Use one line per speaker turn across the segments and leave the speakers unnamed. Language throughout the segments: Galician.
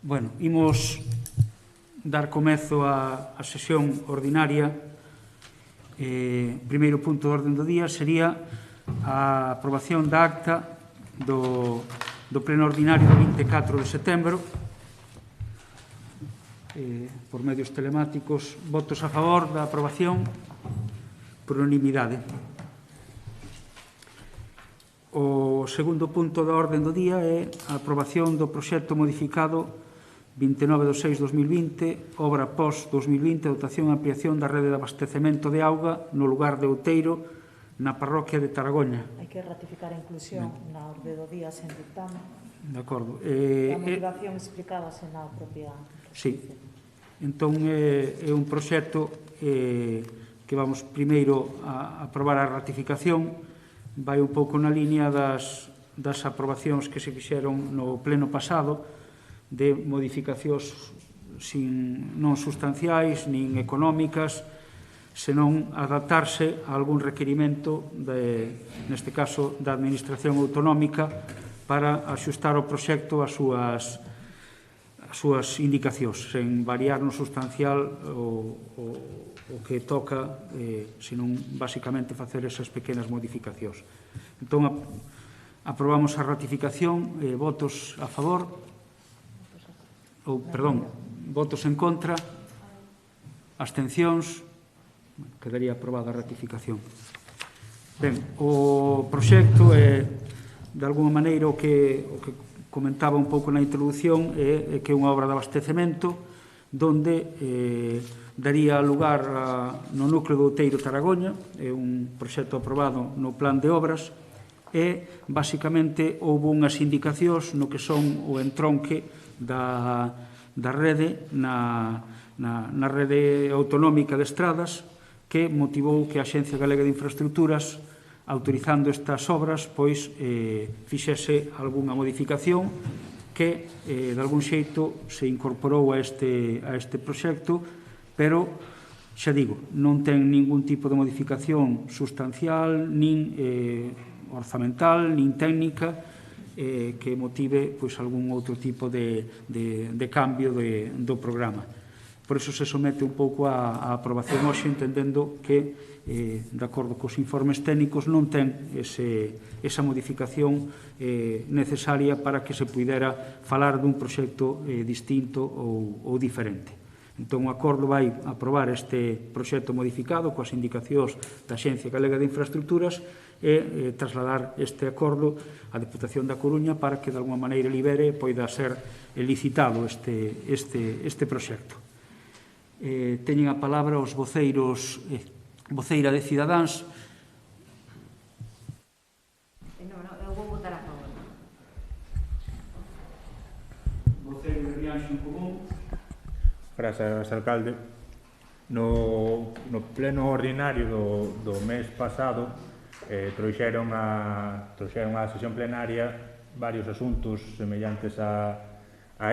Bueno, imos dar comezo á sesión ordinaria. O primeiro punto de orden do día sería a aprobación da acta do pleno ordinario do 24 de setembro. Por medios telemáticos, votos a favor da aprobación por unanimidade. O segundo punto da orde do día é a aprobación do proxecto modificado 29 de 6 de 2020, obra pós-2020, dotación e ampliación da rede de abastecemento de auga no lugar de Outeiro, na parroquia de Taragoña.
Hai que ratificar a inclusión na orde do día sen dictame.
De acordo.
A motivación explicábase na propia...
Sí. Entón, é un proxecto que vamos primeiro a aprobar a ratificación. Vai un pouco na línea das aprobacións que se fixeron no pleno pasado, de modificacións non sustanciais nin económicas, senón adaptarse a algún requerimento, neste caso, da Administración Autonómica, para axustar o proxecto ás súas indicacións, sen variar no sustancial o que toca, senón, basicamente, facer esas pequenas modificacións. Entón, aprobamos a ratificación, votos a favor, votos en contra, abstencións, quedaría aprobada a ratificación. Ben, o proxecto é, de alguma maneira, o que comentaba un pouco na introdución, é que é unha obra de abastecemento donde daría lugar no núcleo do Outeiro Taragoña, é un proxecto aprobado no plan de obras, e, basicamente, houve unhas indicacións no que son o entronque da rede na rede autonómica de estradas, que motivou que a Axencia Galega de Infraestructuras, autorizando estas obras, pois fixese algunha modificación que, de algún xeito, se incorporou a este proxecto, pero, xa digo, non ten ningún tipo de modificación sustancial, nin orzamental, nin técnica, que motive algún outro tipo de cambio do programa. Por iso se somete un pouco a aprobación hoxe, entendendo que, de acordo cos informes técnicos, non ten esa modificación necesaria para que se pudera falar dun proxecto distinto ou diferente. Entón, o acordo vai aprobar este proxecto modificado coas indicacións da Axencia Galega de Infraestructuras e trasladar este acordo á Deputación da Coruña para que, de alguma maneira, libere e poida ser licitado este proxecto. Teñen a palabra os voceira de Cidadáns.
Eu vou votar a favor.
Voceiro de Rianxo en Común.
Grazas, alcalde. No pleno ordinario do mes pasado trouxeron á sesión plenaria varios asuntos semellantes a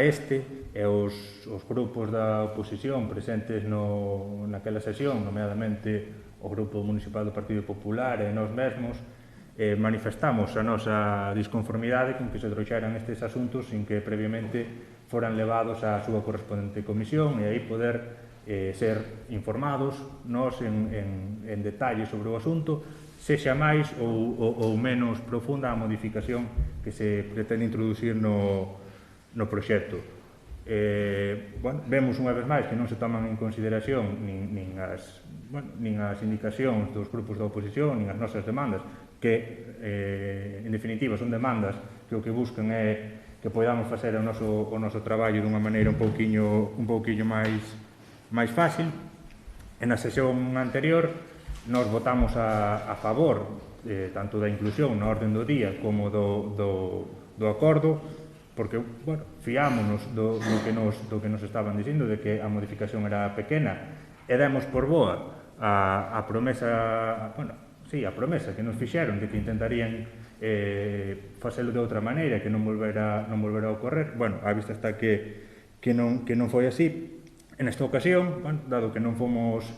este, e os grupos da oposición presentes naquela sesión, nomeadamente o Grupo Municipal do Partido Popular e nós mesmos, manifestamos a nosa disconformidade con que se trouxeran estes asuntos sin que previamente foran levados á súa correspondente comisión e aí poder ser informados nós en detalle sobre o asunto, sexa máis ou menos profunda a modificación que se pretende introducir no proxecto. Vemos unha vez máis que non se toman en consideración nin as indicacións dos grupos da oposición, nin as nosas demandas, que, en definitiva, son demandas que o que buscan é que podamos facer o noso traballo dunha maneira un pouquiño máis fácil. En a sesión anterior, nos votamos a favor tanto da inclusión na orden do día como do acordo, porque, fiámonos do que nos estaban dicindo, de que a modificación era pequena, e demos por boa a promesa, a promesa que nos fixeron de que intentarían facelo de outra maneira, que non volvera a ocorrer. A vista está que non foi así. En esta ocasión, dado que non fomos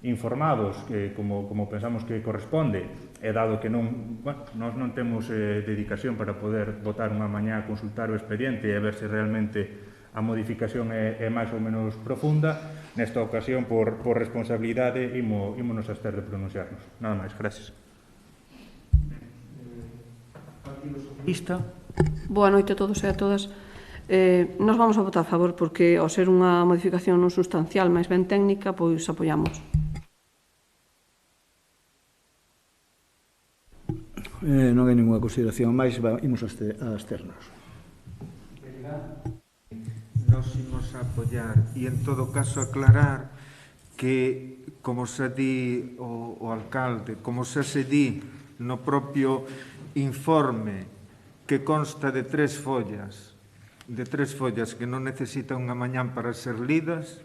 informados como pensamos que corresponde, e dado que nós non temos dedicación para poder votar unha mañá a consultar o expediente e a ver se realmente a modificación é máis ou menos profunda. Nesta ocasión, por responsabilidade, ímonos a abster de pronunciarnos. Nada máis, gracias.
Boa noite a todos e a todas. Nos vamos a votar a favor porque, ao ser unha modificación non sustancial, máis ben técnica, pois apoiamos.
Non hai ninguna consideración máis, imos a absternos.
Nos imos a apoiar e, en todo caso, aclarar que, como se di o alcalde, como se di no propio informe que consta de 3 follas, que non necesitan unha mañán para ser lidas,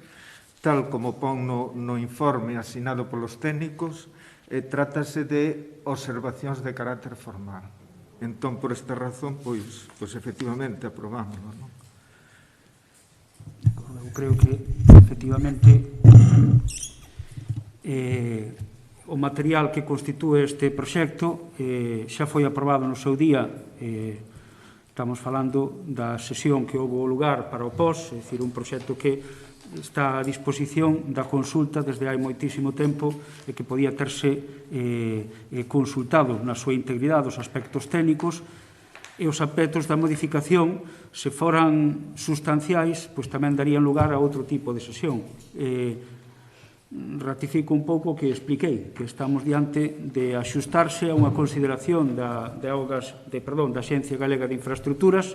tal como pon no informe asinado polos técnicos, trátase de observacións de carácter formal. Entón, por esta razón, pois efectivamente, aprobámoslo, non?
Eu creo que, efectivamente, o material que constitúe este proxecto xa foi aprobado no seu día. Estamos falando da sesión que houve lugar para o POS, é dicir, un proxecto que está a disposición da consulta desde hai moitísimo tempo e que podía terse consultado na súa integridade os aspectos técnicos e os aspectos da modificación, se foran sustanciais, pois tamén darían lugar a outro tipo de sesión. Ratifico un pouco o que expliquei, que estamos diante de axustarse a unha consideración da Axencia Galega de Infraestructuras,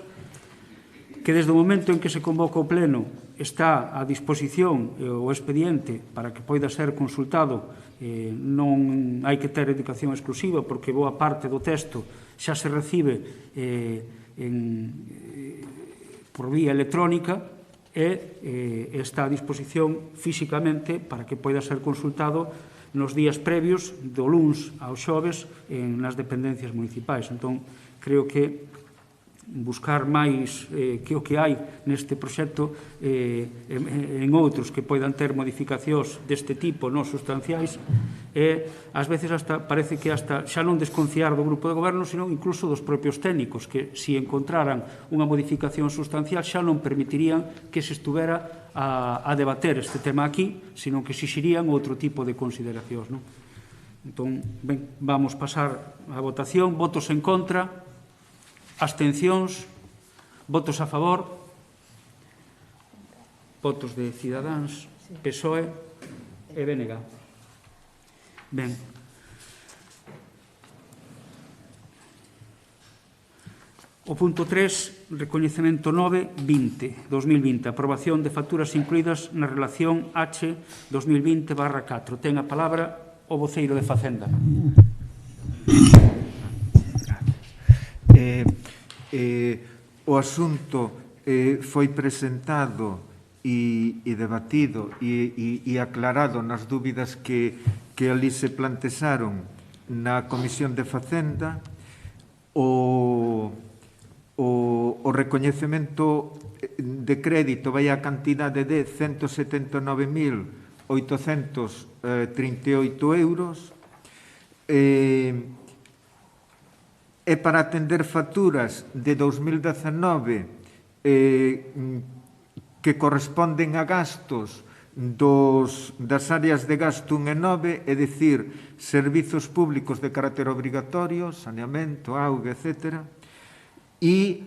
que desde o momento en que se convoca o pleno está a disposición o expediente para que poida ser consultado. Non hai que ter educación exclusiva porque boa parte do texto xa se recibe por vía electrónica e está a disposición físicamente para que poida ser consultado nos días previos do luns ao xoves nas dependencias municipais. Entón, creo que buscar máis que o que hai neste proxecto en outros que poidan ter modificacións deste tipo non sustanciais ás veces parece que xa non desconfiar do grupo de goberno, sino incluso dos propios técnicos, que se encontraran unha modificación sustancial xa non permitirían que se estuvera a debater este tema aquí, sino que exixirían outro tipo de consideracións. Entón, ben, vamos pasar á votación. Votos en contra, abstencións, votos a favor, votos de Cidadáns, PSOE e BNG. Ben. O punto 3, recoñecemento 9-20, 2020, aprobación de facturas incluídas na relación H 2020/4. Ten a palabra o voceiro de Facenda.
O asunto foi presentado e debatido e aclarado nas dúbidas que ali se plantexaron na Comisión de Facenda. O recoñecemento de crédito vai a cantidade de 179.838 euros. É para atender facturas de 2019 que corresponden a gastos das áreas de gasto 1 e 9, é dicir, servizos públicos de carácter obrigatorio, saneamento, auga, etc., e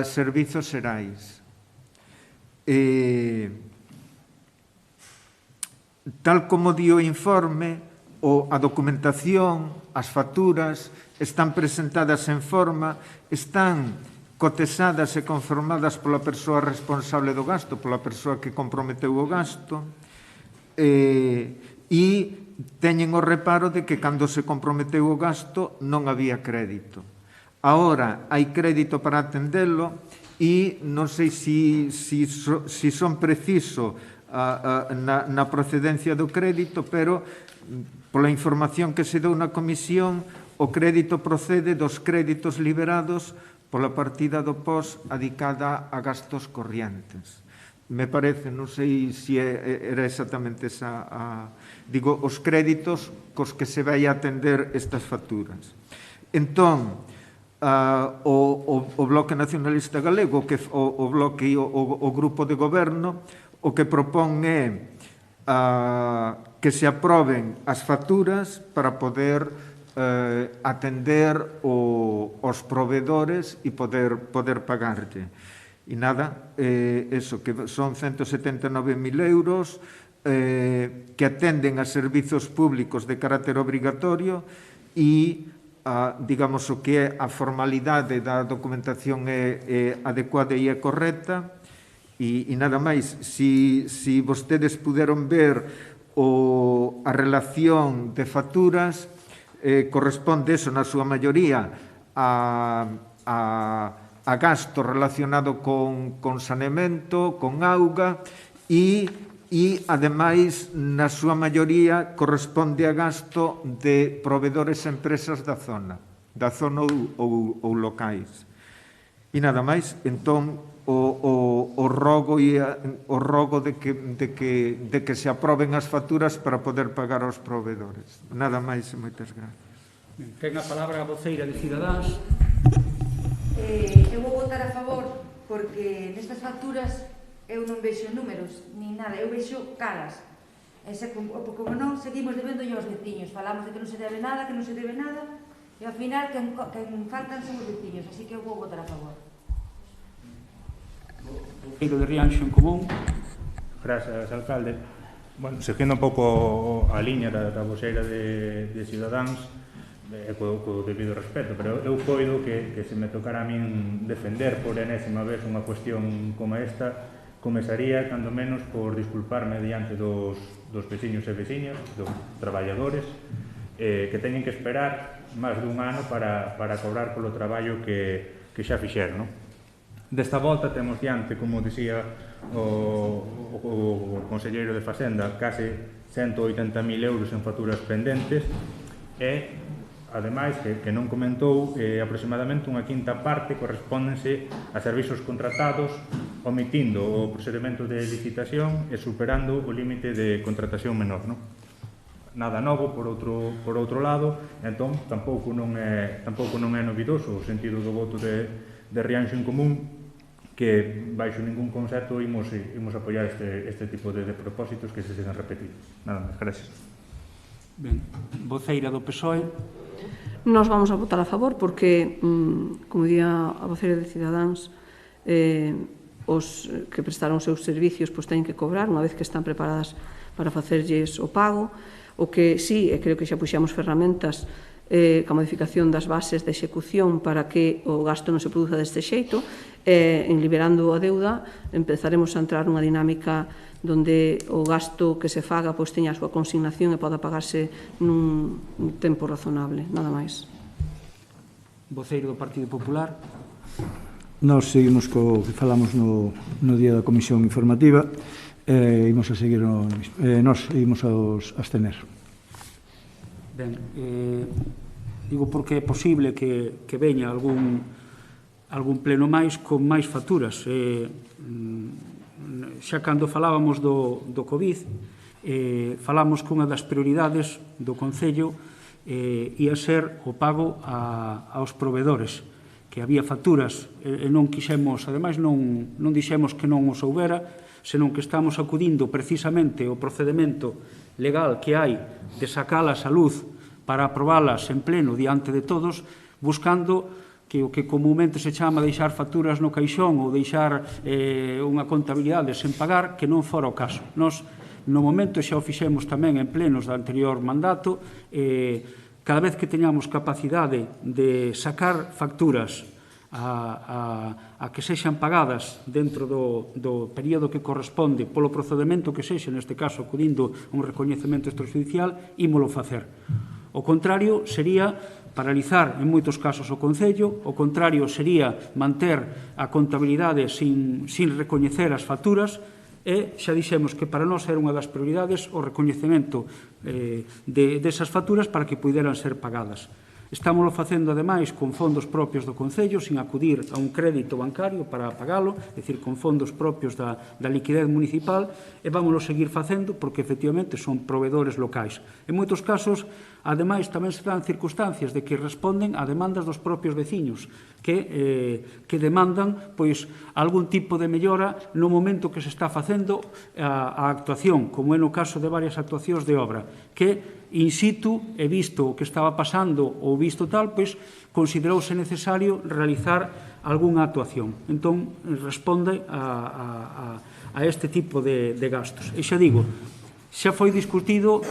servizos xerais. Tal como di o informe, a documentación, as facturas, están presentadas en forma, están cotesadas e conformadas pola persoa responsable do gasto, pola persoa que comprometeu o gasto, e teñen o reparo de que cando se comprometeu o gasto non había crédito. Agora hai crédito para atendelo e non sei se son preciso na procedencia do crédito, pero pola información que se deu na comisión, o crédito procede dos créditos liberados pola partida do POS adicada a gastos corrientes. Me parece, non sei se era exactamente esa, digo, os créditos cos que se vai atender estas facturas. Entón, o Bloque Nacionalista Galego, o Bloque e o Grupo de Goberno, o que propón é que se aproben as facturas para poder atender os proveedores e poder pagarlle. E nada, eso, que son 179.000 euros que atenden a servizos públicos de carácter obrigatorio e, digamos, o que é a formalidade da documentación é adecuada e é correcta. E nada máis, si vostedes puderon ver a relación de facturas, corresponde eso, na súa maioría, a gasto relacionado con saneamento, con auga e, ademais, na súa maioría, corresponde a gasto de proveedores e empresas da zona ou locais. E nada máis, entón, o rogo de que se aproben as facturas para poder pagar aos proveedores. Nada máis e moitas gracias.
Ten a palabra a voceira de Cidadáns.
Eu vou votar a favor porque nestas facturas eu non vexo números ni nada, eu vexo caras. Como non, seguimos debendo aos veciños. Falamos de que non se debe nada, e ao final quen faltan son os veciños, así que eu vou votar a favor.
Voceiro de Rianxo en Común.
Grazas, alcalde. Bueno, seguindo un pouco a liña da voceira de Cidadáns, co debido respeto, pero eu coido que se me tocara a min defender por enésima vez unha cuestión como esta, comezaría, cando menos, por disculparme diante dos veciños e veciñas, dos traballadores, que teñen que esperar máis dun ano para cobrar polo traballo que xa fixeron, non? Desta volta temos diante, como dicía o conselleiro de Facenda, case 180.000 euros en facturas pendentes e, ademais, que non comentou, aproximadamente unha quinta parte correspóndense a servizos contratados omitindo o procedimento de licitación e superando o límite de contratación menor, non? Nada novo, por outro lado, entón tampouco non é novidoso o sentido do voto de Rianxo en Común, que baixo ningún concepto imos apoiar este tipo de propósitos que se sigan repetindo. Nada máis, gracias.
Ben, voceira do PSOE.
Nós vamos a votar a favor porque, como día a voceira de Cidadáns, os que prestaron os seus servicios teñen que cobrar unha vez que están preparadas para facerlles o pago. O que sí, e creo que xa puxamos ferramentas ca modificación das bases de execución para que o gasto non se produza deste xeito, en liberando a deuda empezaremos a entrar nunha dinámica donde o gasto que se faga teña a súa consignación e poda pagarse nun tempo razonable, nada máis.
Voceiro do Partido Popular.
Nós seguimos co que falamos no día da Comisión Informativa e imos a seguir nós imos a abstener.
Ben, digo porque é posible que veña algún pleno máis con máis facturas. Xa cando falábamos do COVID, falamos que unha das prioridades do Concello ia ser o pago aos proveedores, que había facturas e non quixemos, ademais non dixemos que non os houbera, senón que estamos acudindo precisamente ao procedimento legal que hai de sacalas a luz para aprobalas en pleno diante de todos, buscando que o que comumente se chama deixar facturas no caixón ou deixar unha contabilidade sen pagar, que non fora o caso. Nos, no momento, xa o fixemos tamén en plenos do anterior mandato, cada vez que teñamos capacidade de sacar facturas a que sexan pagadas dentro do período que corresponde polo procedimento que sexa, neste caso acudindo a un recoñecemento extrajudicial, ímolo facer. O contrario sería paralizar en moitos casos o Concello, o contrario sería manter a contabilidade sin recoñecer as facturas e xa dixemos que para nós era unha das prioridades o recoñecemento desas facturas para que puderan ser pagadas. Estámoslo facendo, ademais, con fondos propios do Concello, sin acudir a un crédito bancario para pagalo, é dicir, con fondos propios da liquidez municipal, e vámoslo seguir facendo porque, efectivamente, son proveedores locais. En moitos casos, Ademais, tamén se dan circunstancias de que responden a demandas dos propios veciños que demandan pois algún tipo de mellora no momento que se está facendo a actuación, como é no caso de varias actuacións de obra, que in situ, e visto o que estaba pasando ou visto tal, pois considerouse necesario realizar algunha actuación. Entón, responde a este tipo de gastos. E xa digo, xa foi discutido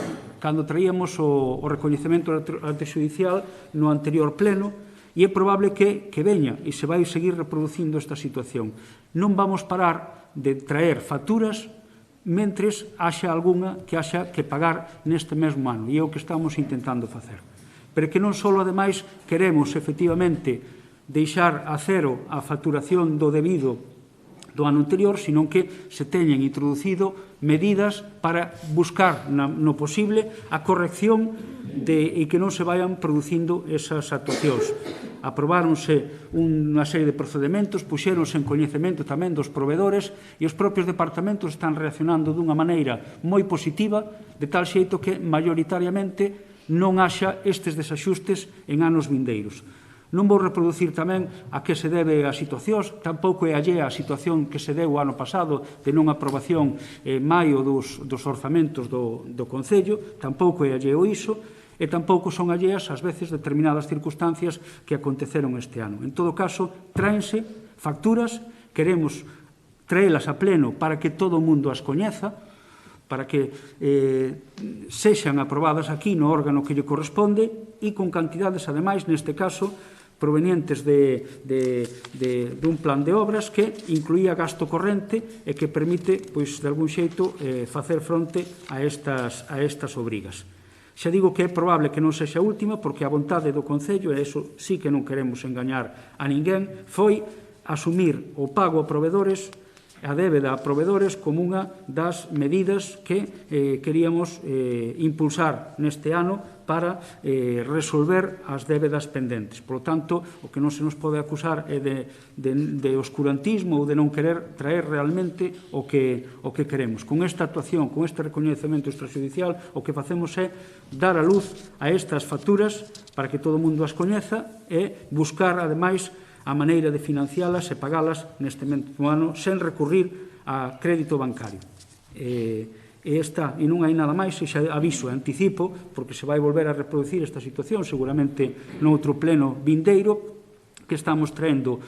cando traíamos o recoñecemento antexudicial no anterior pleno, e é probable que veña e se vai seguir reproducindo esta situación. Non vamos parar de traer facturas mentres haxa algunha que haxa que pagar neste mesmo ano, e é o que estamos intentando facer. Pero que non só, ademais, queremos, efectivamente, deixar a cero a facturación do debido do ano anterior, senón que se teñen introducido medidas para buscar no posible a corrección e que non se vayan producindo esas actuacións. Aprobáronse unha serie de procedementos, puxéronse en coñecemento tamén dos proveedores e os propios departamentos están reaccionando dunha maneira moi positiva, de tal xeito que maioritariamente non haxa estes desaxustes en anos vindeiros. Non vou reproducir tamén a que se debe a situacións, tampouco é allea a situación que se deu o ano pasado de non aprobación en maio dos orzamentos do Concello, tampouco é alleo iso, e tampouco son alleas ás veces determinadas circunstancias que aconteceron este ano. En todo caso, tráense facturas, queremos traelas a pleno para que todo o mundo as coñeza, para que sexan aprobadas aquí no órgano que lle corresponde e con cantidades, ademais, neste caso, provenientes dun plan de obras que incluía gasto corrente e que permite, pois, de algún xeito, facer fronte a estas obrigas. Xa digo que é probable que non sexa a última, porque a vontade do Concello, e iso sí que non queremos engañar a ninguén, foi asumir o pago a proveedores, a débeda a proveedores, como unha das medidas que queríamos impulsar neste ano para resolver as débedas pendentes. Por lo tanto, o que non se nos pode acusar é de oscurantismo ou de non querer traer realmente o que queremos. Con esta actuación, con este recoñecemento extrajudicial, o que facemos é dar a luz a estas facturas para que todo o mundo as coñeza e buscar, ademais, a maneira de financialas e pagalas neste mesmo ano sen recurrir a crédito bancario. E non hai nada máis, e xa aviso, anticipo, porque se vai volver a reproducir esta situación, seguramente noutro pleno vindeiro, que estamos traendo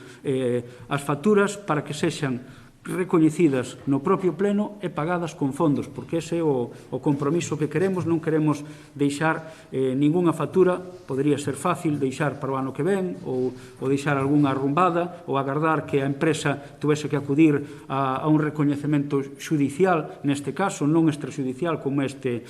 as facturas para que sexan recoñecidas no propio pleno e pagadas con fondos, porque ese é o compromiso que queremos. Non queremos deixar ningunha factura, podería ser fácil deixar para o ano que ven, ou deixar algunha arrumbada, ou agardar que a empresa tuvese que acudir a un recoñecemento xudicial, neste caso, non extrajudicial como este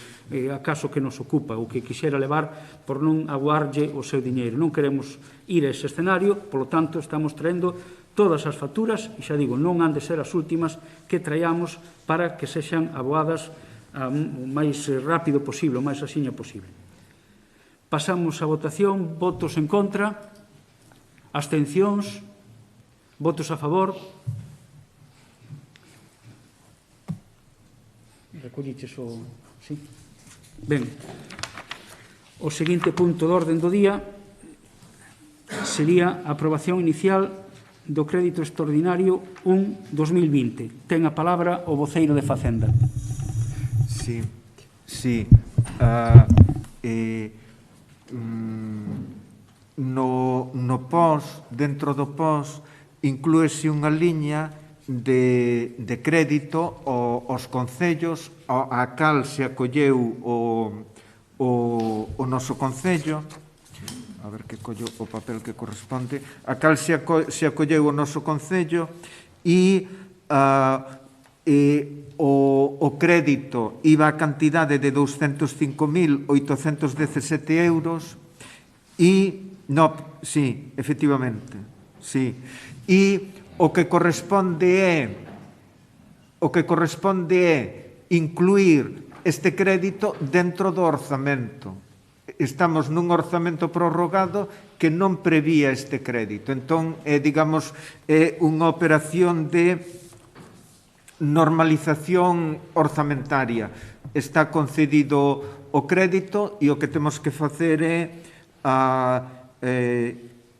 caso que nos ocupa, ou que quixera levar por non aguarlle o seu diñeiro. Non queremos ir a ese escenario, polo tanto, estamos traendo todas as facturas, e xa digo, non han de ser as últimas que traíamos para que sexan aboadas o máis rápido posible, o máis axiña posible. Pasamos a votación, votos en contra, abstencións, votos a favor. Recolliches o... Sí? Ben, o seguinte punto de orden do día sería a aprobación inicial do crédito extraordinario 1-2020. Ten a palabra o voceiro de Facenda.
Sí. No POS, dentro do POS, inclúese unha liña de crédito aos concellos a cal se acolleu o noso concello, a ver que collo o papel que corresponde, a cal se acolleu o noso concello, e o crédito iba a cantidade de 205.817 euros e, sí, efectivamente, sí, e o que corresponde é incluir este crédito dentro do orzamento. Estamos nun orzamento prorrogado que non prevía este crédito. Entón, digamos, é unha operación de normalización orzamentaria. Está concedido o crédito e o que temos que facer é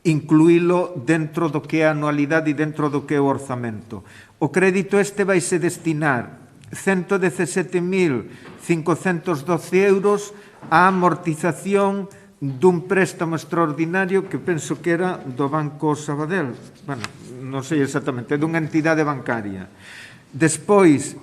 incluílo dentro do que é a anualidade e dentro do que é o orzamento. O crédito este vai se destinar 117.512 euros á amortización dun préstamo extraordinario que penso que era do Banco Sabadell. Bueno, non sei exactamente, dunha entidade bancaria. Despois,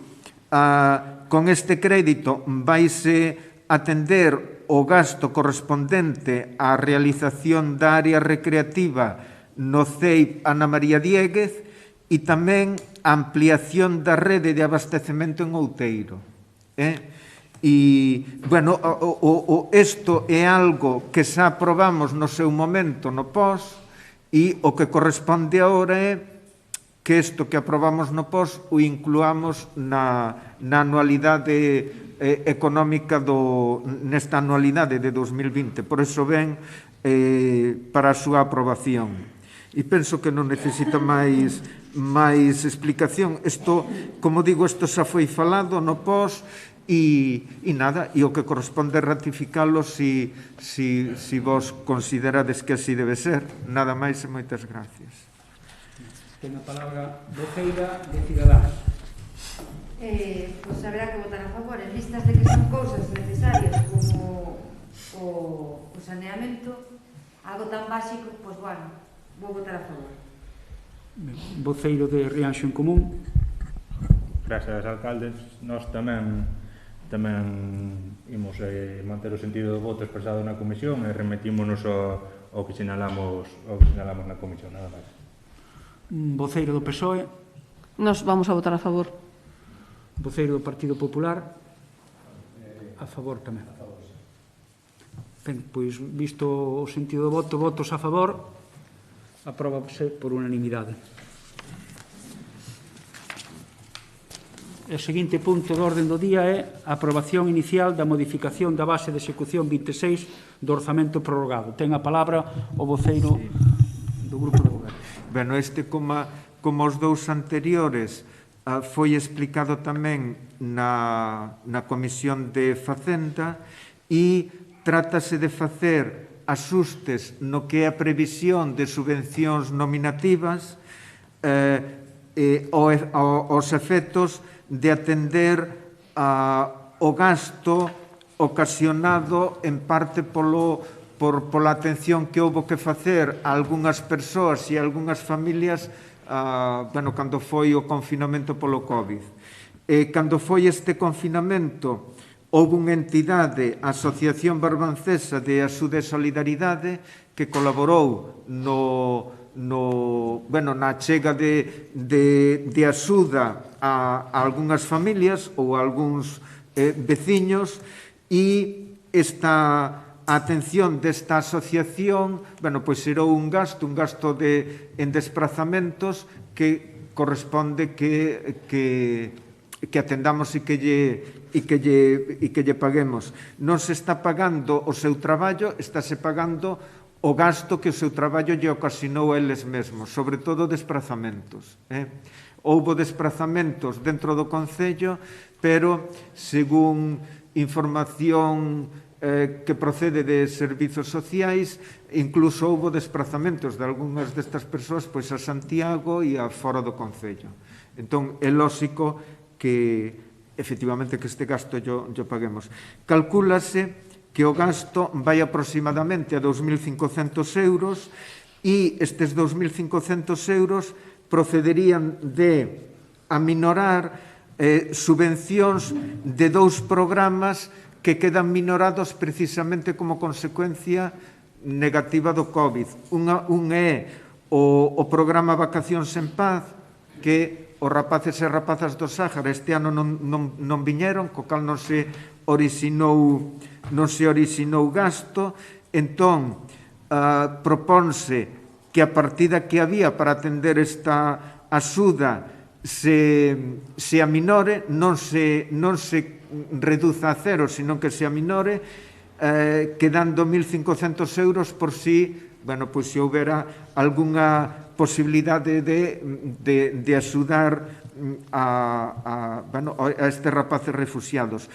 con este crédito vaise atender o gasto correspondente á realización da área recreativa no CEIP Ana María Diéguez e tamén a ampliación da rede de abastecemento en Outeiro. E, bueno, isto é algo que xa aprobamos no seu momento no POS e o que corresponde agora é que isto que aprobamos no POS o incluamos na anualidade económica nesta anualidade de 2020. Por iso ven para a súa aprobación. E penso que non necesita máis explicación. Isto, como digo, isto xa foi falado no POS e nada, e o que corresponde ratificalo si vos considerades que así debe ser. Nada máis e moitas gracias.
Ten a palabra voceira de Ciudadanos.
Pois haberá que votar a favor en listas de que son cousas necesarias como o saneamento, algo tan básico, pois bueno, vou votar a favor.
Voceiro de Rianxo en Común.
Grazas, alcaldes. Nós tamén imos manter o sentido do voto expresado na comisión e remitímonos ao que sinalamos na comisión, nada máis.
Voceiro do PSOE.
Nos vamos a votar a favor.
Voceiro do Partido Popular. A favor tamén. Ben, pois, visto o sentido do voto, votos a favor, apróbase por unanimidade. O seguinte punto do orden do día é a aprobación inicial da modificación da base de execución 26 do orzamento prorrogado. Ten a palabra o voceiro do Grupo de Goberno.
Bueno, como os dous anteriores, foi explicado tamén na Comisión de Facenda e trátase de facer axustes no que é a previsión de subvencións nominativas aos efectos de atender o gasto ocasionado en parte pola atención que houve que facer a algunhas persoas e a algunhas familias cando foi o confinamento polo COVID. Cando foi este confinamento, houve unha entidade, a Asociación Barbancesa de Axuda e Solidaridade, que colaborou na chega de axuda a algunhas familias ou a algúns veciños, e a atención desta asociación xerou un gasto en desplazamentos que corresponde que atendamos e que lle paguemos. Non se está pagando o seu traballo, estáse pagando o gasto que o seu traballo lle ocasionou a eles mesmos, sobre todo desplazamentos. Houbo desplazamentos dentro do Concello, pero, según información que procede de servizos sociais, incluso houbo desplazamentos de algunhas destas persoas a Santiago e a fora do Concello. Entón, é lóxico que, efectivamente, que este gasto yo paguemos. Calcúlase que o gasto vai aproximadamente a 2.500 euros e estes 2.500 euros procederían de aminorar subvencións de dous programas que quedan minorados precisamente como consecuencia negativa do COVID. Un é o programa Vacacións en Paz, que os rapaces e rapazas do Sáhara este ano non viñeron, co cal non se orixinou gasto. Entón, propónse que a partida que había para atender esta axuda se aminore, non se reduza a cero, sino que se aminore, quedando 1.500 euros por si houbera algunha posibilidade de axudar a estes rapaces refugiados.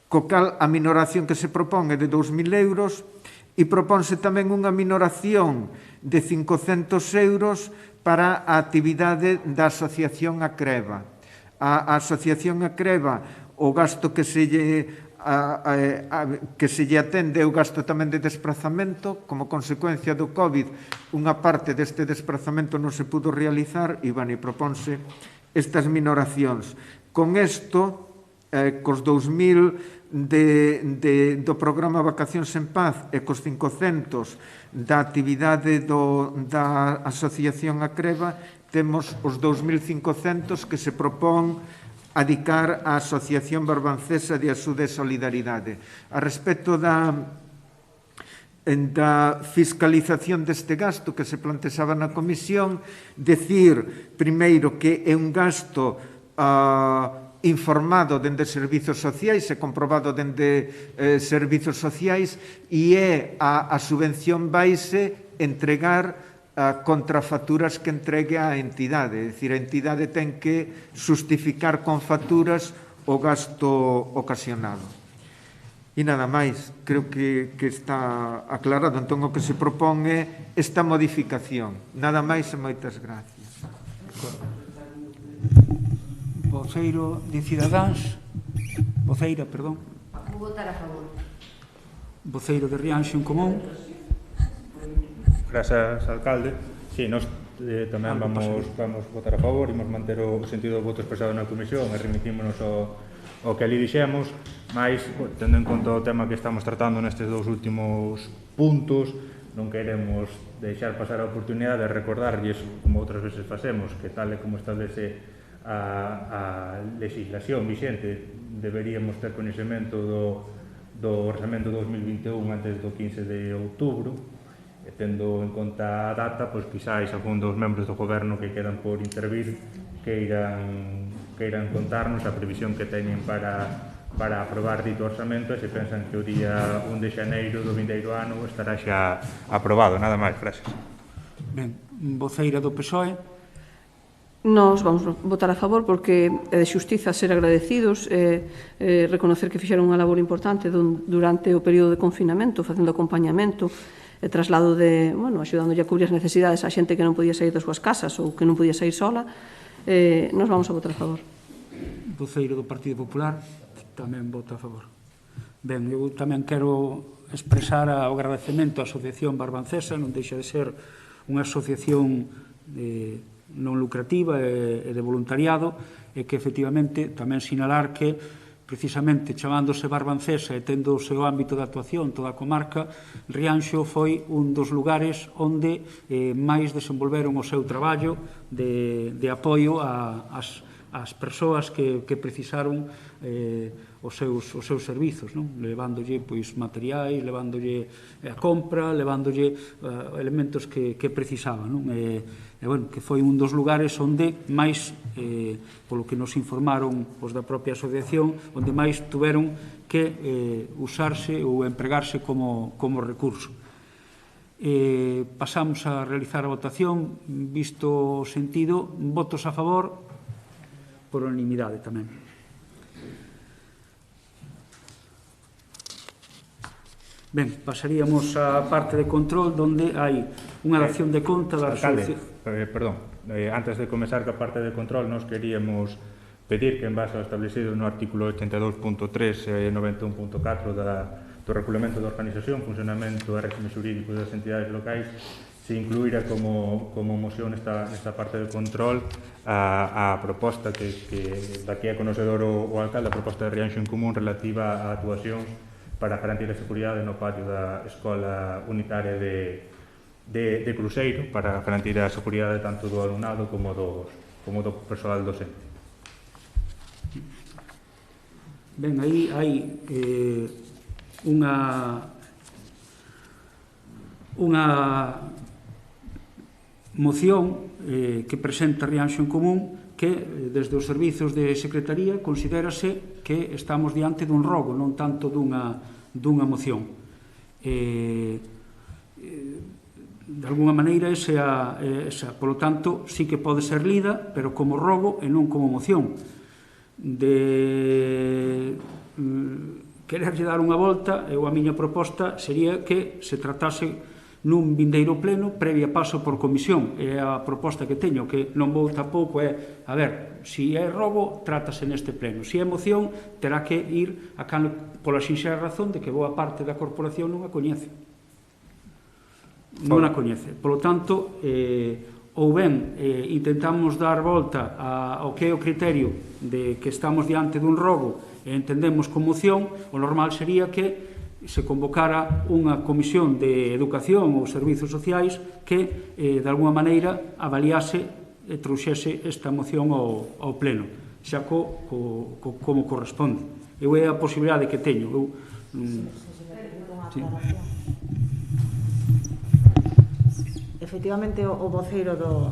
Co cal, a minoración que se propón é de 2.000 euros e propónse tamén unha minoración de 500 euros para a actividade da Asociación Acreva. A Asociación Acreva, o gasto que se lle atende é o gasto tamén de desplazamento. Como consecuencia do COVID, unha parte deste desplazamento non se pudo realizar e propónse estas minoracións. Con isto, cos 2.000 do programa Vacacións en Paz e cos 500 da actividade da Asociación Acreva, temos os 2.500 que se propón adicar á Asociación Barbancesa de Axuda e Solidaridade. A respecto da fiscalización deste gasto que se plantexaba na comisión, decir, primeiro, que é un gasto informado dende servizos sociais e comprobado dende servizos sociais, e é a subvención vaise entregar contrafacturas que entregue á entidade. É dicir, a entidade ten que justificar con facturas o gasto ocasionado. E nada máis, creo que está aclarado. Entón, o que se propón é esta modificación. Nada máis e moitas gracias.
Voceiro de Cidadáns, voceira, perdón.
Vou votar a favor.
Voceiro de Rianxo en Común.
Grazas, alcalde. Sí, nós tamén vamos votar a favor, imos manter o sentido do voto expresado na comisión e remitímonos ao que ali dixemos, mas, tendo en conta o tema que estamos tratando nestes dous últimos puntos, non queremos deixar pasar a oportunidade de recordarlles, como outras veces facemos, que tal e como establece a legislación vixente, deberíamos ter coñecemento do orzamento 2021 antes do 15 de outubro, e tendo en conta a data, pois quizáis algún dos membros do goberno que quedan por intervir queiran contarnos a previsión que teñen para aprobar dito orzamento, e se pensan que o día 1 de xaneiro do vindeiro ano estará xa aprobado. Nada máis, gracias.
Ben, voceira do PSOE.
Nós vamos votar a favor porque é de xustiza ser agradecidos e reconocer que fixeron unha labor importante durante o período de confinamento, facendo acompañamento e traslado de, axudándolle a cubrir as necesidades a xente que non podía sair das súas casas ou que non podía sair sola. Nós vamos a votar a favor.
Voceiro do Partido Popular tamén vota a favor. Ben, eu tamén quero expresar o agradecemento á Asociación Barbancesa, non deixa de ser unha asociación non lucrativa e de voluntariado, e que efectivamente tamén sinalar que precisamente chamándose Barbancesa e tendo o seu ámbito de actuación toda a comarca, Rianxo foi un dos lugares onde máis desenvolveron o seu traballo de apoio ás persoas que precisaron os seus servizos, levándolle materiais, levándolle a compra, levándolle elementos que precisaban. Que foi un dos lugares onde máis, polo que nos informaron os da propia asociación, onde máis tuveron que usarse ou empregarse como recurso. Pasamos a realizar a votación, visto o sentido, votos a favor, por unanimidade tamén. Ben, pasaríamos á parte de control, onde hai unha dación de conta da
resolución. Perdón, antes de comezar ca parte de control, nos queríamos pedir que, en base ao establecido no artículo 82.3 e 91.4 do Regulamento de Organización, Funcionamento e Réxime Xurídico das Entidades Locais, se incluíra como moción nesta parte de control a proposta que daqui é conocedor o alcalde, a proposta de Rianxo en Común relativa a actuacións para garantir a seguridade no patio da Escola Unitaria de Cruzeiro, para garantir a seguridade tanto do alumnado como do persoal docente.
Ben, aí hai unha moción que presenta Rianxo en Común, que desde os servizos de Secretaría considérase que estamos diante dun rogo, non tanto dunha moción. de alguna maneira, esa. Polo tanto, sí que pode ser lida, pero como rogo e non como moción. De quererlle dar unha volta, a miña proposta sería que se tratase nun vindeiro pleno previa paso por comisión. É a proposta que teño, que non vou tampouco a ver, se é robo, trátase neste pleno. Se é moción, terá que ir a pola sinxela razón de que boa parte da corporación non a coñece. Non a coñece. Polo tanto, ou ben intentamos dar volta ao que é o criterio de que estamos diante dun robo e entendemos como moción, o normal sería que se convocara unha comisión de educación ou servizos sociais que, de alguma maneira, avaliase e trouxese esta moción ao pleno, xa como corresponde. Eu é a posibilidade que teño.
Efectivamente, o voceiro do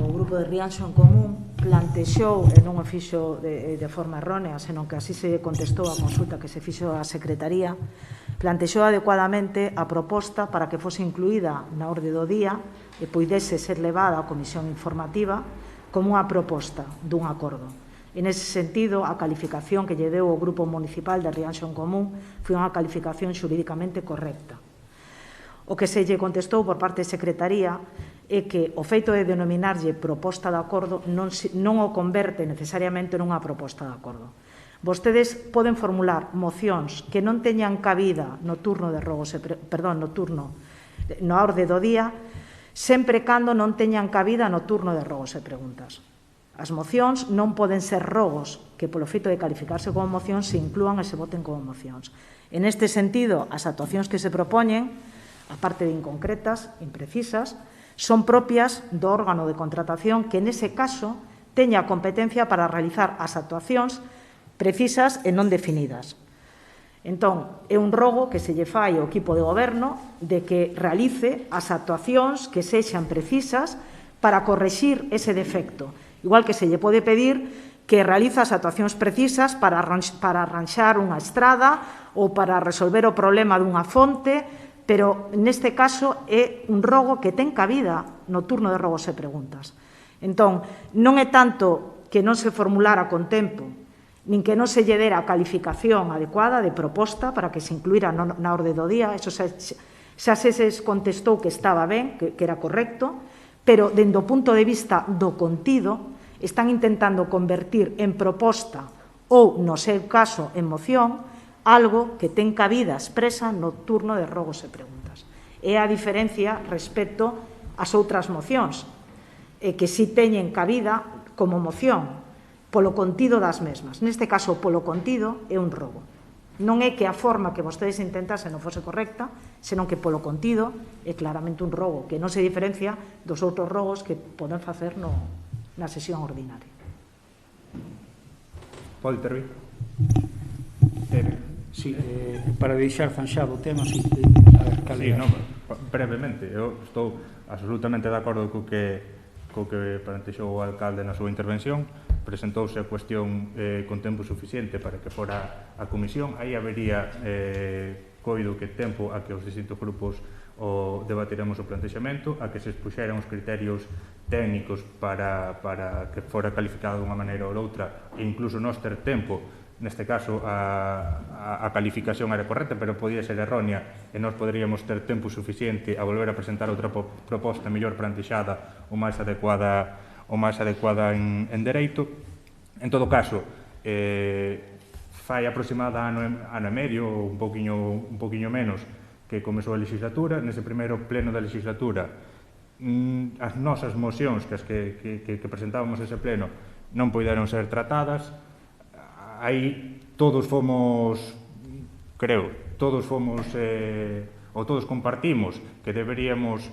Grupo de Rianxo en Común plantexou, e non o fixo de forma errónea, senón que así se contestou a consulta que se fixo a Secretaría, plantexou adecuadamente a proposta para que fose incluída na orde do día e poidese ser levada á comisión informativa como unha proposta dun acordo. En ese sentido, a calificación que lle deu o Grupo Municipal de Rianxo en Común foi unha calificación xurídicamente correcta. O que se lle contestou por parte de Secretaría é que o feito de denominarlle proposta de acordo non o converte necesariamente nunha proposta de acordo. Vostedes poden formular mocións que non teñan cabida no turno de rogos, na orde do día, sempre cando non teñan cabida no turno de rogos e preguntas. As mocións non poden ser rogos que, polo feito de calificarse como mocións, se inclúan e se voten como mocións. En este sentido, as actuacións que se propoñen, aparte de inconcretas, imprecisas, son propias do órgano de contratación que, nese caso, teña a competencia para realizar as actuacións precisas e non definidas. Entón, é un rogo que se lle fai ao equipo de goberno de que realice as actuacións que sexan precisas para correxir ese defecto. Igual que se lle pode pedir que realiza as actuacións precisas para arranxar unha estrada ou para resolver o problema dunha fonte, pero neste caso é un rogo que ten cabida no turno de rogos e preguntas. Entón, non é tanto que non se formulara con tempo, nin que non se lle dera a calificación adecuada de proposta para que se incluíra na orde do día, eso xa se contestou que estaba ben, que era correcto, pero, dende o punto de vista do contido, están intentando convertir en proposta ou, no seu caso, en moción, algo que ten cabida expresa no turno de rogos e preguntas. É a diferencia respecto ás outras mocións, que si teñen cabida como moción, polo contido das mesmas. Neste caso, polo contido, é un robo. Non é que a forma que vostedes intentasen non fose correcta, senón que polo contido é claramente un robo, que non se diferencia dos outros robos que poden facer na sesión ordinaria.
Pode intervir?
Sí, para deixar zanxado o tema, sí.
Sí, non, brevemente, eu estou absolutamente de acordo co que plantexou o alcalde na súa intervención. Presentouse a cuestión con tempo suficiente para que fora a comisión. Aí habería coido que tempo a que os distintos grupos debatiremos o plantexamento, a que se expuxeran os criterios técnicos para que fora calificado dunha maneira ou outra, e incluso nós ter tempo. Neste caso, a calificación era correcta, pero podía ser errónea, e nós poderíamos ter tempo suficiente a volver a presentar outra proposta mellor plantexada ou máis adecuada en dereito. En todo caso, fai aproximada ano e medio, ou un poquinho menos, que comezou a legislatura. Nese primeiro pleno da legislatura, as nosas mocións, que presentábamos ese pleno, non poideron ser tratadas. Aí todos fomos, todos compartimos que deberíamos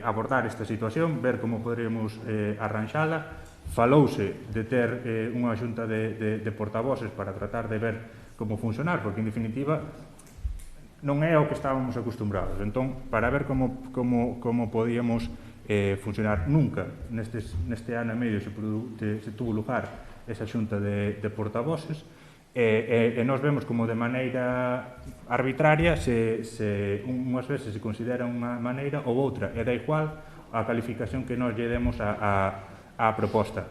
abordar esta situación, ver como poderíamos arranxala. Falouse de ter unha xunta de portavoces para tratar de ver como funcionar, porque en definitiva non é o que estábamos acostumbrados. Entón, para ver como podíamos funcionar, nunca neste ano e medio se tuvo lugar esa xunta de portavoces, E nós vemos como de maneira arbitraria unhas veces se considera unha maneira ou outra, e da igual a calificación que nós lle demos á proposta.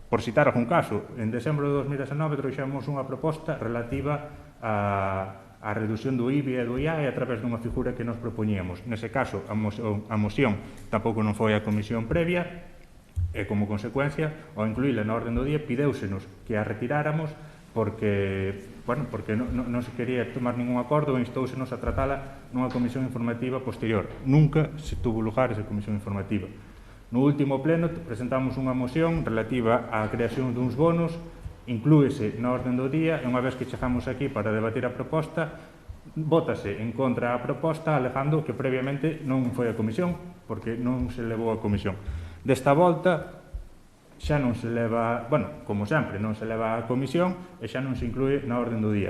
Por citar algún caso, en decembro de 2019 trouxemos unha proposta relativa a reducción do IBI e do IAE a través dunha figura que nos propoñíamos. Nese caso, a moción tampouco non foi a comisión previa, e como consecuencia, ao incluíla na orden do día, pidéusenos que a retiráramos porque non se quería tomar ningún acordo e instoúsenos a tratala nunha comisión informativa posterior. Nunca se tuvo lugar esa comisión informativa. No último pleno presentamos unha moción relativa á creación duns bonos, inclúese na orden do día, e unha vez que chegamos aquí para debatir a proposta, vótase en contra a proposta alegando que previamente non foi a comisión, porque non se levou a comisión. Desta volta xa non se leva, como sempre, non se leva a comisión e xa non se inclúe na orden do día.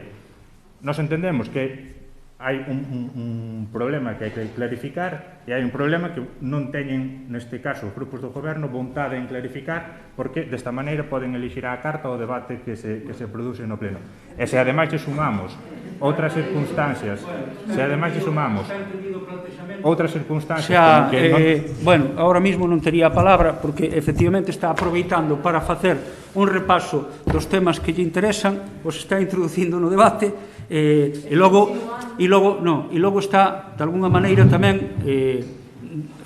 Nos entendemos que hai un problema que hai que clarificar e hai un problema que non teñen, neste caso, os grupos do goberno vontade en clarificar porque desta maneira poden elixir a carta o debate que se produce no pleno. E se ademais lle sumamos outras circunstancias,
xa, bueno, ahora mismo non tería a palabra porque efectivamente está aproveitando para facer un repaso dos temas que lle interesan, os está introducindo no debate e logo está de alguna maneira tamén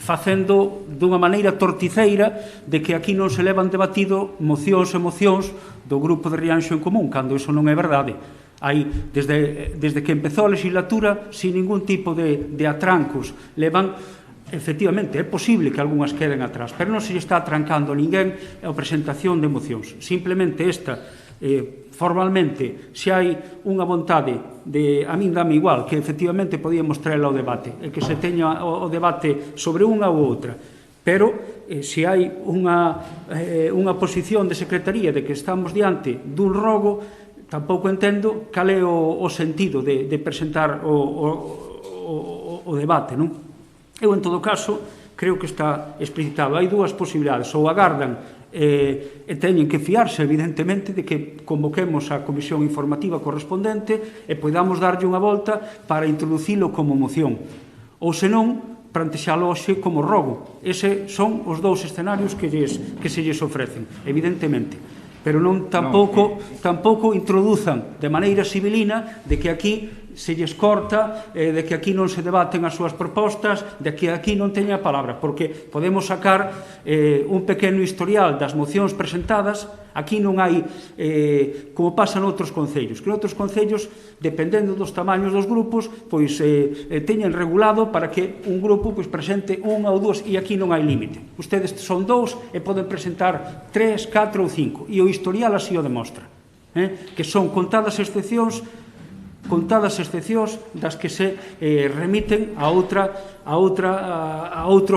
facendo dunha maneira torticeira de que aquí non se levan debatido mocións e mocións do grupo de Rianxo en Común, cando iso non é verdade. Hai, desde que empezou a legislatura, sin ningún tipo de atrancos, levan, efectivamente, é posible que algunhas queden atrás, pero non se lle está atrancando a ninguén a presentación de mocións. Simplemente esta, formalmente, se hai unha vontade a min dame igual, que efectivamente podíamos traerla ao debate, e que se teña o debate sobre unha ou outra, pero se hai unha posición de Secretaría de que estamos diante dun rogo, tampouco entendo cal é o sentido de presentar o debate, non? Eu, en todo caso, creo que está explicitado. Hai dúas posibilidades, ou agardan e teñen que fiarse, evidentemente, de que convoquemos a comisión informativa correspondente e podamos darlle unha volta para introducilo como moción. Ou, senón, plantexalo hoxe como rogo. Ese son os dous escenarios que se lles ofrecen, evidentemente. Pero non tampouco introduzan de maneira civilina de que aquí se lles corta, de que aquí non se debaten as súas propostas, de que aquí non teña a palabra, porque podemos sacar un pequeno historial das mocións presentadas. Aquí non hai, como pasa noutros concellos, que noutros concellos, dependendo dos tamaños dos grupos, pois teñen regulado para que un grupo presente unha ou dúas, e aquí non hai límite. Ustedes son dous e poden presentar 3, 4 ou 5, e o historial así o demostra, que son contadas excepcións das que se remiten a outro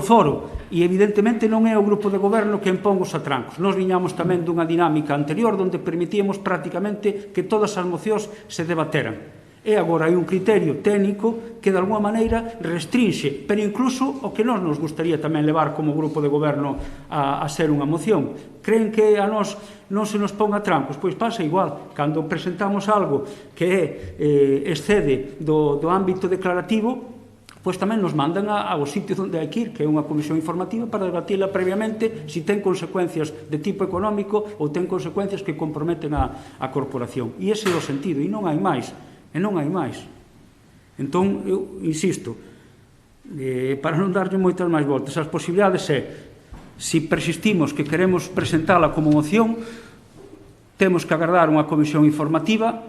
foro, e evidentemente non é o grupo de goberno que impón os atrancos. Nos viñamos tamén dunha dinámica anterior onde permitíamos prácticamente que todas as mocións se debateran. E agora hai un criterio técnico que de alguma maneira restrinxe, pero incluso o que nos gustaría tamén levar como grupo de goberno a ser unha moción. Creen que a nós non se nos pon a trancos? Pois pasa igual. Cando presentamos algo que excede do ámbito declarativo, pois tamén nos mandan ao sitio onde hai que ir, que é unha comisión informativa, para debatila previamente se ten consecuencias de tipo económico ou ten consecuencias que comprometen a corporación. E ese é o sentido, e non hai máis. Entón, eu insisto, para non darlle moitas máis voltas, as posibilidades se persistimos que queremos presentala como moción, temos que agardar unha comisión informativa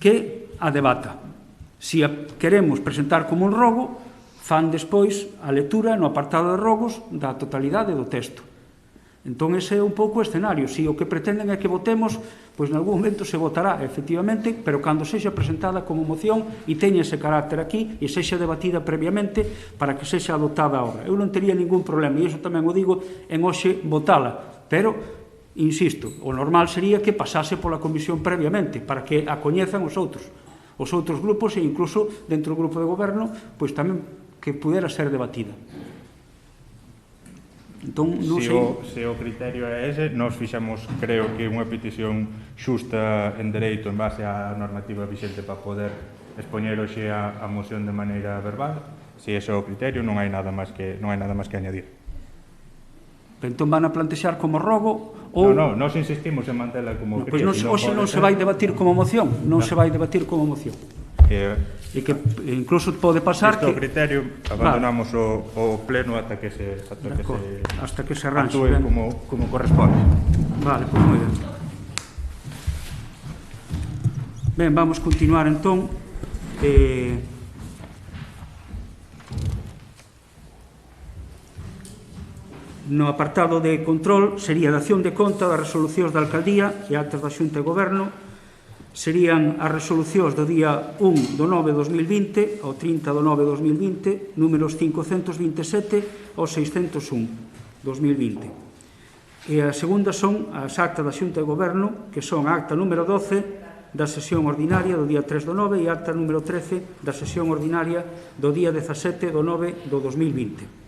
que a debata. Se a queremos presentar como un rogo, fan despois a lectura no apartado de rogos da totalidade do texto. Entón, ese é un pouco o escenario. Se o que pretenden é que votemos, pois en algún momento se votará, efectivamente, pero cando sexa presentada como moción e teña ese carácter aquí e sexa debatida previamente para que sexa adoptada ahora. Eu non tería ningún problema, e iso tamén o digo, en hoxe votala, pero, insisto, o normal sería que pasase pola comisión previamente, para que a coñezan os outros grupos e incluso dentro do grupo de goberno, pois tamén que pudera ser debatida. Entón, non sei...
Se o criterio é ese, nós fixamos, creo que unha petición xusta en dereito en base á normativa vixente para poder expoñer hoxe a moción de maneira verbal. Se ese é o criterio, non hai nada máis que añadir.
Entón van a plantexar como rogo ou...
Non, nós insistimos en mantela como
Pois hoxe non se vai debatir como moción, non se vai debatir como moción. E que incluso pode pasar que...
Este criterio abandonamos o pleno hasta que se
arranxe
como corresponde.
Vale, pois moi ben. Ben, vamos continuar entón. No apartado de control sería de acción de conta das resolucións da Alcaldía e actas da Xunta de Goberno. Serían as resolucións do día 1 do 9 de 2020 ao 30 do 9 de 2020, números 527 ao 601 2020. E a segunda son as actas da Xunta de Goberno, que son a acta número 12 da sesión ordinaria do día 3 do 9 e a acta número 13 da sesión ordinaria do día 17 do 9 do 2020.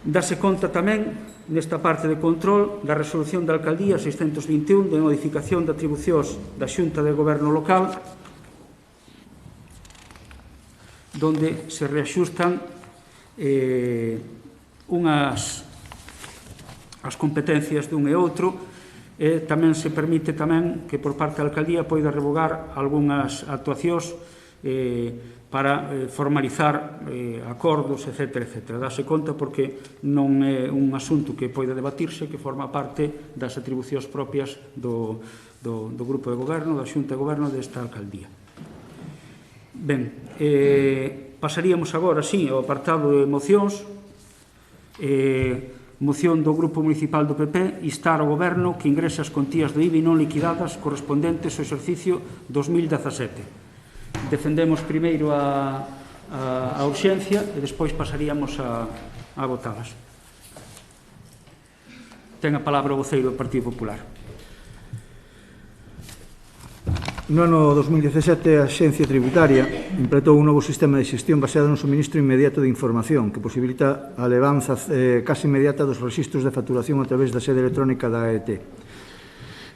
Dase conta tamén, nesta parte de control, da resolución da Alcaldía 621 de modificación de atribucións da Xunta de Goberno local, donde se reaxustan as competencias dun e outro, e tamén se permite tamén que por parte da Alcaldía poida revogar algunhas actuacións para formalizar acordos, etc. Dase conta porque non é un asunto que poida debatirse, que forma parte das atribucións propias do Grupo de Goberno, da Xunta de Goberno desta Alcaldía. Ben, pasaríamos agora, sí, ao apartado de mocións. Moción do Grupo Municipal do PP instar ao Goberno que ingrese as contías de IBI non liquidadas correspondentes ao exercicio 2017. Defendemos primeiro a urxencia e despois pasaríamos a votalas. Ten a palabra o voceiro do Partido Popular.
No ano 2017, a Axencia Tributaria implementou un novo sistema de xestión baseado no suministro inmediato de información que posibilita a levanza case inmediata dos registros de facturación a través da sede electrónica da AET.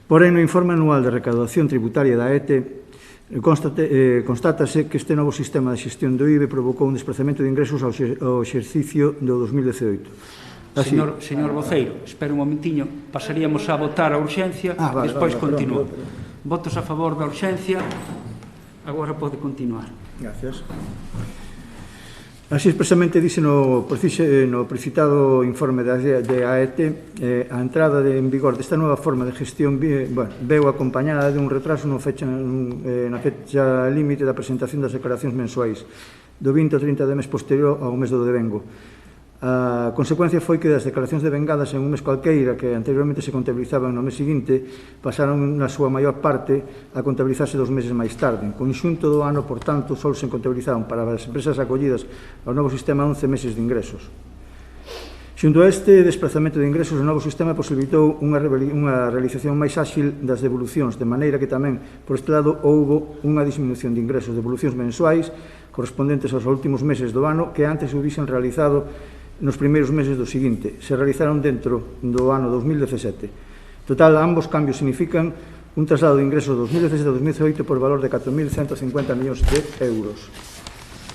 Porén, no informe anual de recaudación tributaria da AET constátase que este novo sistema de xestión do IBE provocou un desprazamento de ingresos ao exercicio do 2018.
Señor voceiro, espera un momentiño, pasaríamos a votar a urxencia, despois continúa. Votos a favor da urxencia, agora pode continuar.
Gracias. Así expresamente dice no precitado informe de AET, a entrada en vigor desta nova forma de gestión veu acompañada de un retraso na fecha límite da presentación das declaracións mensuais do 20 ao 30 de mes posterior ao mes do devengo. A consecuencia foi que das declaracións devengadas en un mes cualqueira que anteriormente se contabilizaban no mes seguinte pasaron na súa maior parte a contabilizarse 2 meses máis tarde. En conxunto do ano, por tanto, só se contabilizaron para as empresas acollidas ao novo sistema 11 meses de ingresos. Xunto a este desprazamento de ingresos, o novo sistema posibilitou unha realización máis áxil das devolucións, de maneira que tamén, por este lado, houbo unha disminución de ingresos, devolucións mensuais correspondentes aos últimos meses do ano que antes se hubiesen realizado nos primeiros meses do seguinte. Se realizaron dentro do ano 2017. Total, ambos cambios significan un traslado de ingresos 2017 a 2018 por valor de 4.150 millóns de euros.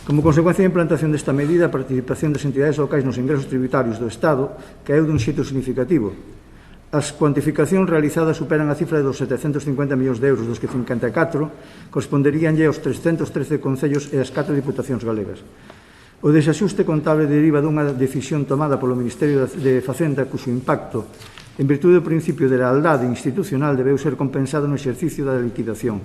Como consecuencia da implantación desta medida, a participación das entidades locais nos ingresos tributarios do Estado caeu dun xeito significativo. As cuantificacións realizadas superan a cifra dos 750 millóns de euros, dos que 54 corresponderíanlle aos 313 concellos e as 4 diputacións galegas. O desaxuste contable deriva dunha decisión tomada polo Ministerio de Facenda cuxo impacto, en virtude do principio de lealdade institucional, debeu ser compensado no exercicio da liquidación.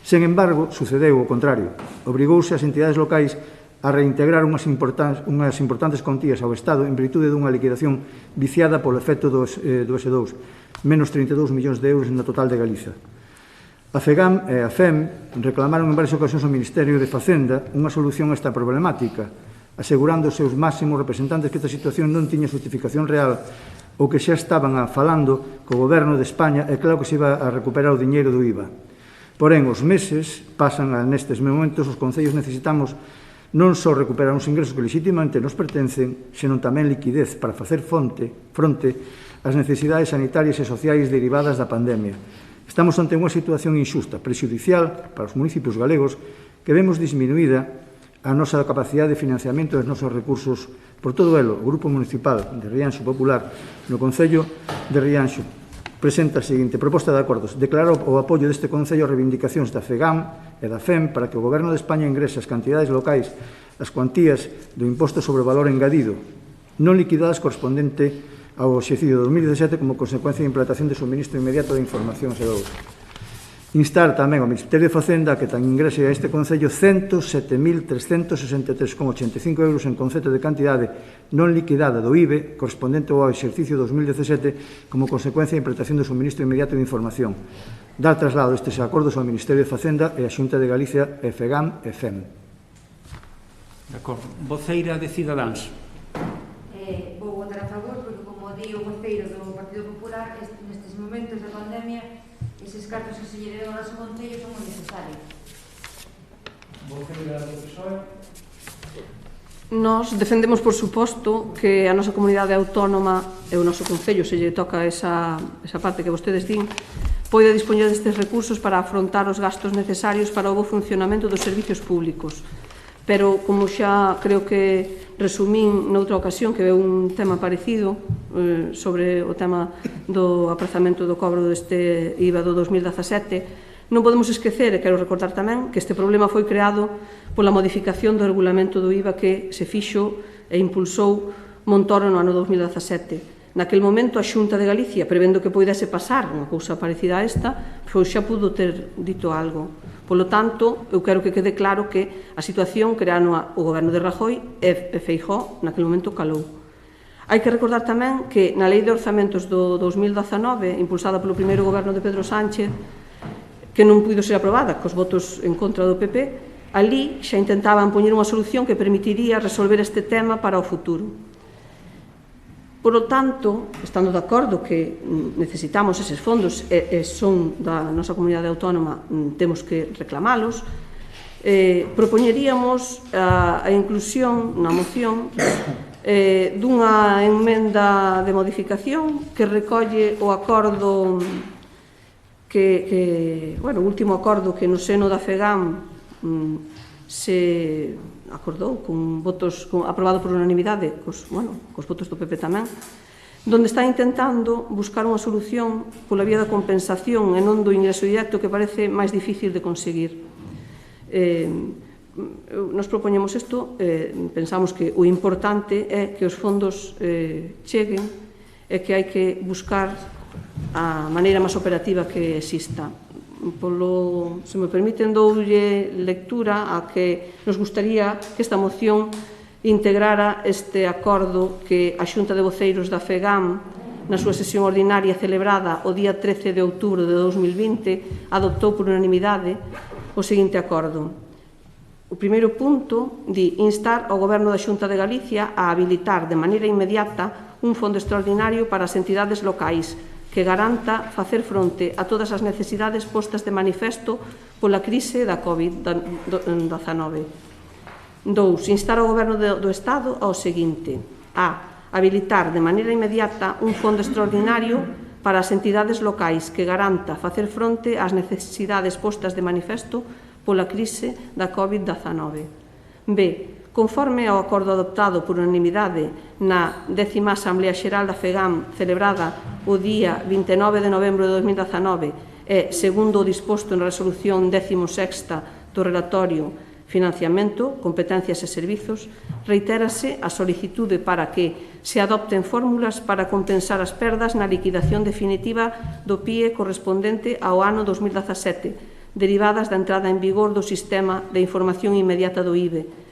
Sen embargo, sucedeu o contrario. Obrigouse as entidades locais a reintegrar unhas importantes contías ao Estado en virtude dunha liquidación viciada polo efecto do S2, menos 32 millóns de euros no total de Galiza. A FEGAM e a FEM reclamaron en varias ocasións ao Ministerio de Facenda unha solución a esta problemática, asegurando os seus máximos representantes que esta situación non tiña justificación real ou que xa estaban falando co Goberno de España e claro que se iba a recuperar o diñeiro do IVA. Porén, os meses pasan nestes momentos, os concellos necesitamos non só recuperar uns ingresos que legitimamente nos pertencen, senón tamén liquidez para facer fronte ás necesidades sanitarias e sociais derivadas da pandemia. Estamos ante unha situación injusta, prexudicial para os municipios galegos, que vemos disminuída a nosa capacidade de financiamento dos nosos recursos. Por todo elo, o Grupo Municipal de Rianxo Popular no Concello de Rianxo presenta a seguinte proposta de acordos. Declara o apoio deste Concello a reivindicacións da FEGAM e da FEM para que o Goberno de España ingrese as cantidades locais as cuantías do imposto sobre o valor engadido non liquidadas correspondente ao exercicio 2017 como consecuencia de implantación de suministro inmediato de información e outro. Instar tamén ao Ministerio de Facenda que tan ingrese a este Concello 107.363,85 euros en concepto de cantidade non liquidada do IBE correspondente ao exercicio 2017 como consecuencia de implantación do suministro inmediato de información. Dar traslado estes acordos ao Ministerio de Facenda e a Xunta de Galicia e FEGAM e FEM.
De acordo. Voceira de Cidadáns.
Vou votar a favor porque, como di o voceiro do Partido Popular, nestes momentos de pandemia eses cartos que se lle deben ao noso Concello son moi necesarios.
Nós defendemos, por suposto, que a nosa comunidade autónoma e o noso Concello, se lle toca esa parte que vostedes din, poida dispoñer destes recursos para afrontar os gastos necesarios para o bo funcionamento dos servicios públicos. Pero, como xa creo que resumín noutra ocasión, que é un tema parecido sobre o tema do aprazamento do cobro deste IVA do 2017, non podemos esquecer, e quero recordar tamén, que este problema foi creado pola modificación do regulamento do IVA que se fixo e impulsou Montoro no ano 2017. Naquel momento, a Xunta de Galicia, prevendo que poidese pasar unha cousa parecida a esta, pois xa pudo ter dito algo. Polo tanto, eu quero que quede claro que a situación creada o goberno de Rajoy e Feijóo naquel momento calou. Hai que recordar tamén que na Lei de Orzamentos do 2019, impulsada polo primeiro goberno de Pedro Sánchez, que non puido ser aprobada cos votos en contra do PP, ali xa intentaban poñer unha solución que permitiría resolver este tema para o futuro. Por lo tanto, estando de acordo que necesitamos eses fondos e son da nosa comunidade autónoma, temos que reclamalos, propoñeríamos a inclusión na moción dunha emenda de modificación que recolle o acordo o último acordo que no seno da FEGAM se acordou con votos aprobado por unanimidade cos votos do PP tamén, donde está intentando buscar unha solución pola vía da compensación e non do ingreso directo, que parece máis difícil de conseguir. Nos propoñemos isto, pensamos que o importante é que os fondos cheguen e que hai que buscar a maneira máis operativa que exista. Se me permiten, doulle lectura a que nos gustaría que esta moción integrara este acordo que a Xunta de Voceiros da FEGAM, na súa sesión ordinaria celebrada o día 13 de outubro de 2020, adoptou por unanimidade o seguinte acordo. O primeiro punto di instar ao Goberno da Xunta de Galicia a habilitar de maneira inmediata un fondo extraordinario para as entidades locais que garanta facer fronte a todas as necesidades postas de manifesto pola crise da COVID-19. 2. Instar ao Goberno do Estado ao seguinte: a. Habilitar de maneira inmediata un fondo extraordinario para as entidades locais que garanta facer fronte ás necesidades postas de manifesto pola crise da COVID-19. B. Conforme ao acordo adoptado por unanimidade na 10ª Asamblea Xeral da FEGAM celebrada o día 29 de novembro de 2019 e segundo o disposto na resolución 16ª do relatorio Financiamento, Competencias e Servizos, reitérase a solicitude para que se adopten fórmulas para compensar as perdas na liquidación definitiva do PIE correspondente ao ano 2017, derivadas da entrada en vigor do Sistema de Información Inmediata do IBE,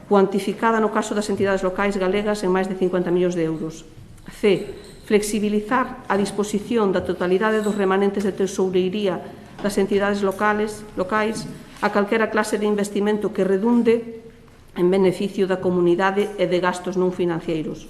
cuantificada no caso das entidades locais galegas en máis de 50 millóns de euros. C. Flexibilizar a disposición da totalidade dos remanentes de tesoureiría das entidades locais a calquera clase de investimento que redunde en beneficio da comunidade e de gastos non financeiros.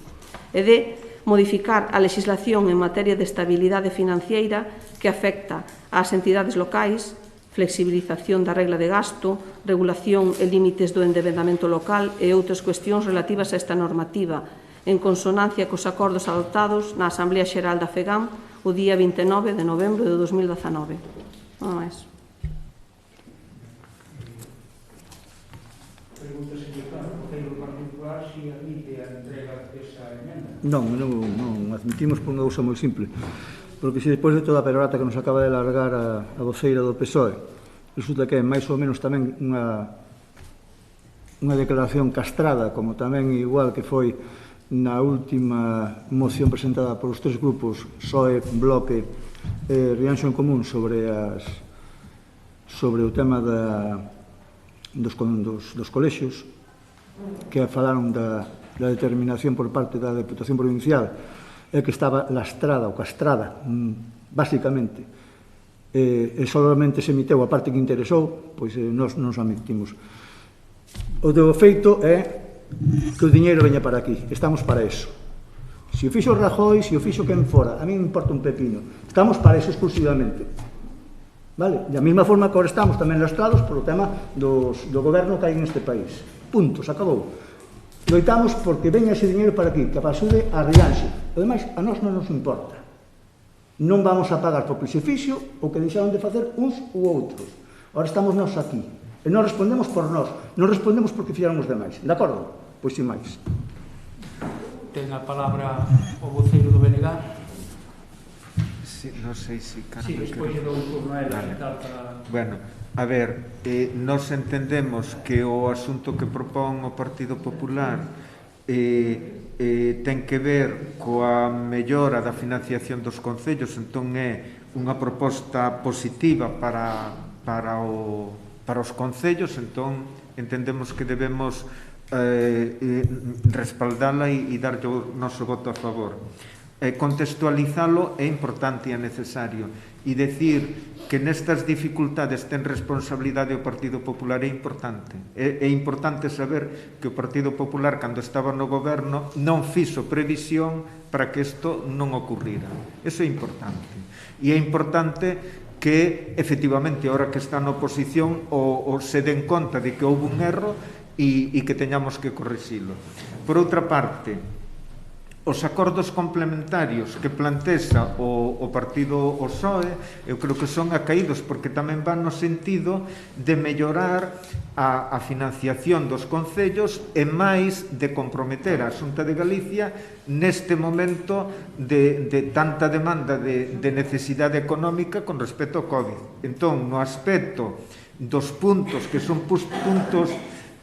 E D. Modificar a legislación en materia de estabilidade financiera que afecta ás entidades locais, flexibilización da regla de gasto, regulación e límites do endebedamento local e outras cuestións relativas a esta normativa, en consonancia cos acordos adoptados na Asamblea Xeral da FEGAM o día 29 de novembro de 2019. Nada máis.
Non admitimos por unha cousa moi simple, porque se despois de toda a perorata que nos acaba de largar a voceira do PSOE, resulta que é máis ou menos tamén unha declaración castrada, como tamén igual que foi na última moción presentada por os tres grupos PSOE, Bloque e Rianxo en Común sobre o tema dos colexios, que falaron da determinación por parte da Deputación Provincial e que estaba lastrada ou castrada, basicamente, e solamente se emiteu a parte que interesou, pois nós non admitimos. O do feito é que o diñeiro veña para aquí, estamos para eso. Se o fixo Rajoy, se o fixo quen fora, a mí me importa un pepino, estamos para eso exclusivamente. Vale? Da mesma forma que agora estamos tamén lastrados polo tema do goberno que hai neste país. Punto, se acabou. Loitamos porque veña ese diñeiro para aquí, que axude a Rianxo. O demais, a nós non nos importa. Non vamos a pagar por que se fixo o que deixaron de facer uns ou outros. Agora estamos nós aquí. E non respondemos por nós. Non respondemos porque fixeron os demais. De acordo? Pois sin máis.
Ten a palabra o voceiro do BNG.
Sí, non sei se...
Sí, despois lle dou un turno a ela.
Bueno, a ver, nos entendemos que o asunto que propón o Partido Popular ten que ver coa mellora da financiación dos concellos, entón é unha proposta positiva para os concellos, entón entendemos que debemos respaldala e darlle o noso voto a favor. Contextualizalo é importante e é necesario, e decir que nestas dificultades ten responsabilidade o Partido Popular é importante. É importante saber que o Partido Popular, cando estaba no goberno, non fixo previsión para que isto non ocurrira. Eso é importante. E é importante que, efectivamente, ahora que está na oposición, se den conta de que houve un erro e que teñamos que corrixilo. Por outra parte, os acordos complementarios que plantexa o partido PSOE, eu creo que son acaídos porque tamén van no sentido de mellorar a financiación dos concellos e máis de comprometer a Xunta de Galicia neste momento de tanta demanda de necesidade económica con respecto ao COVID. Entón, no aspecto dos puntos que son puntos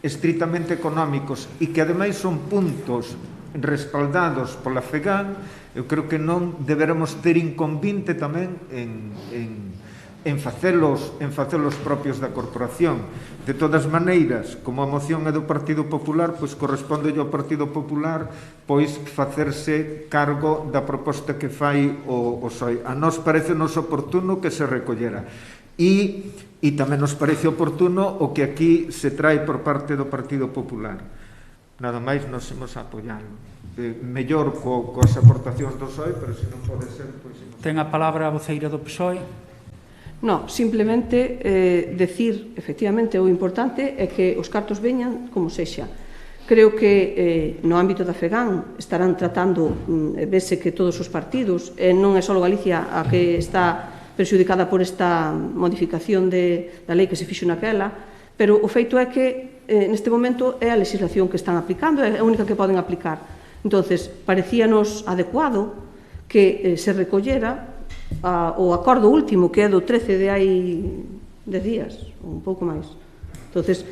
estritamente económicos e que ademais son puntos respaldados pola FEGAM, eu creo que non deberemos ter inconvinte tamén en facelos propios da corporación. De todas maneiras, como a moción é do Partido Popular, pois corresponde ao Partido Popular pois facerse cargo da proposta que fai o PSOE. A nós parece-nos oportuno que se recollera. E tamén nos parece oportuno o que aquí se trae por parte do Partido Popular. Nada máis, nos imos a apoialo. Mellor coas aportacións do PSOE, pero se non pode ser, pois...
Ten a palabra a voceira do PSOE.
No, simplemente decir, efectivamente, o importante é que os cartos veñan como sexa. Creo que no ámbito da FEGAM estarán tratando, vese que todos os partidos, non é só Galicia a que está perxudicada por esta modificación da lei que se fixo naquela, pero o feito é que neste momento é a legislación que están aplicando, é a única que poden aplicar. Entonces, parecíanos adecuado que se recollera o acordo último, que é do 13 de hai 10 días, ou un pouco máis. Entonces,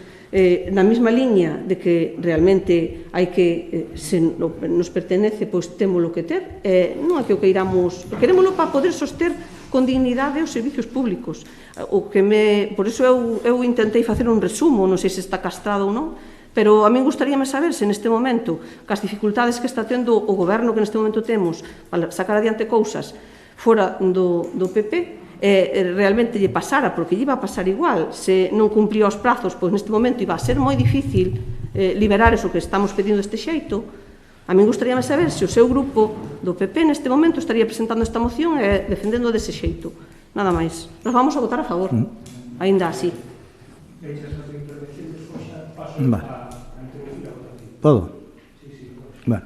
na mesma liña de que realmente hai que, se nos pertenece, pois témolo que ter, non é que o queiramos, querémolo para poder soster con dignidade os servicios públicos. Por iso eu intentei facer un resumo, non sei se está castrado ou non, pero a mí gustaríame saber se neste momento, cas dificultades que está tendo o goberno que neste momento temos para sacar adiante cousas fora do PP, realmente lle pasara, porque lle iba a pasar igual, se non cumplía os prazos, pois neste momento iba a ser moi difícil liberar eso que estamos pedindo deste xeito. A mí gustaríame saber se o seu grupo do PP neste momento estaría presentando esta moción e defendendo dese xeito. Nada máis. Nos vamos a votar a favor. Aínda así.
Vale. Podo? Bueno,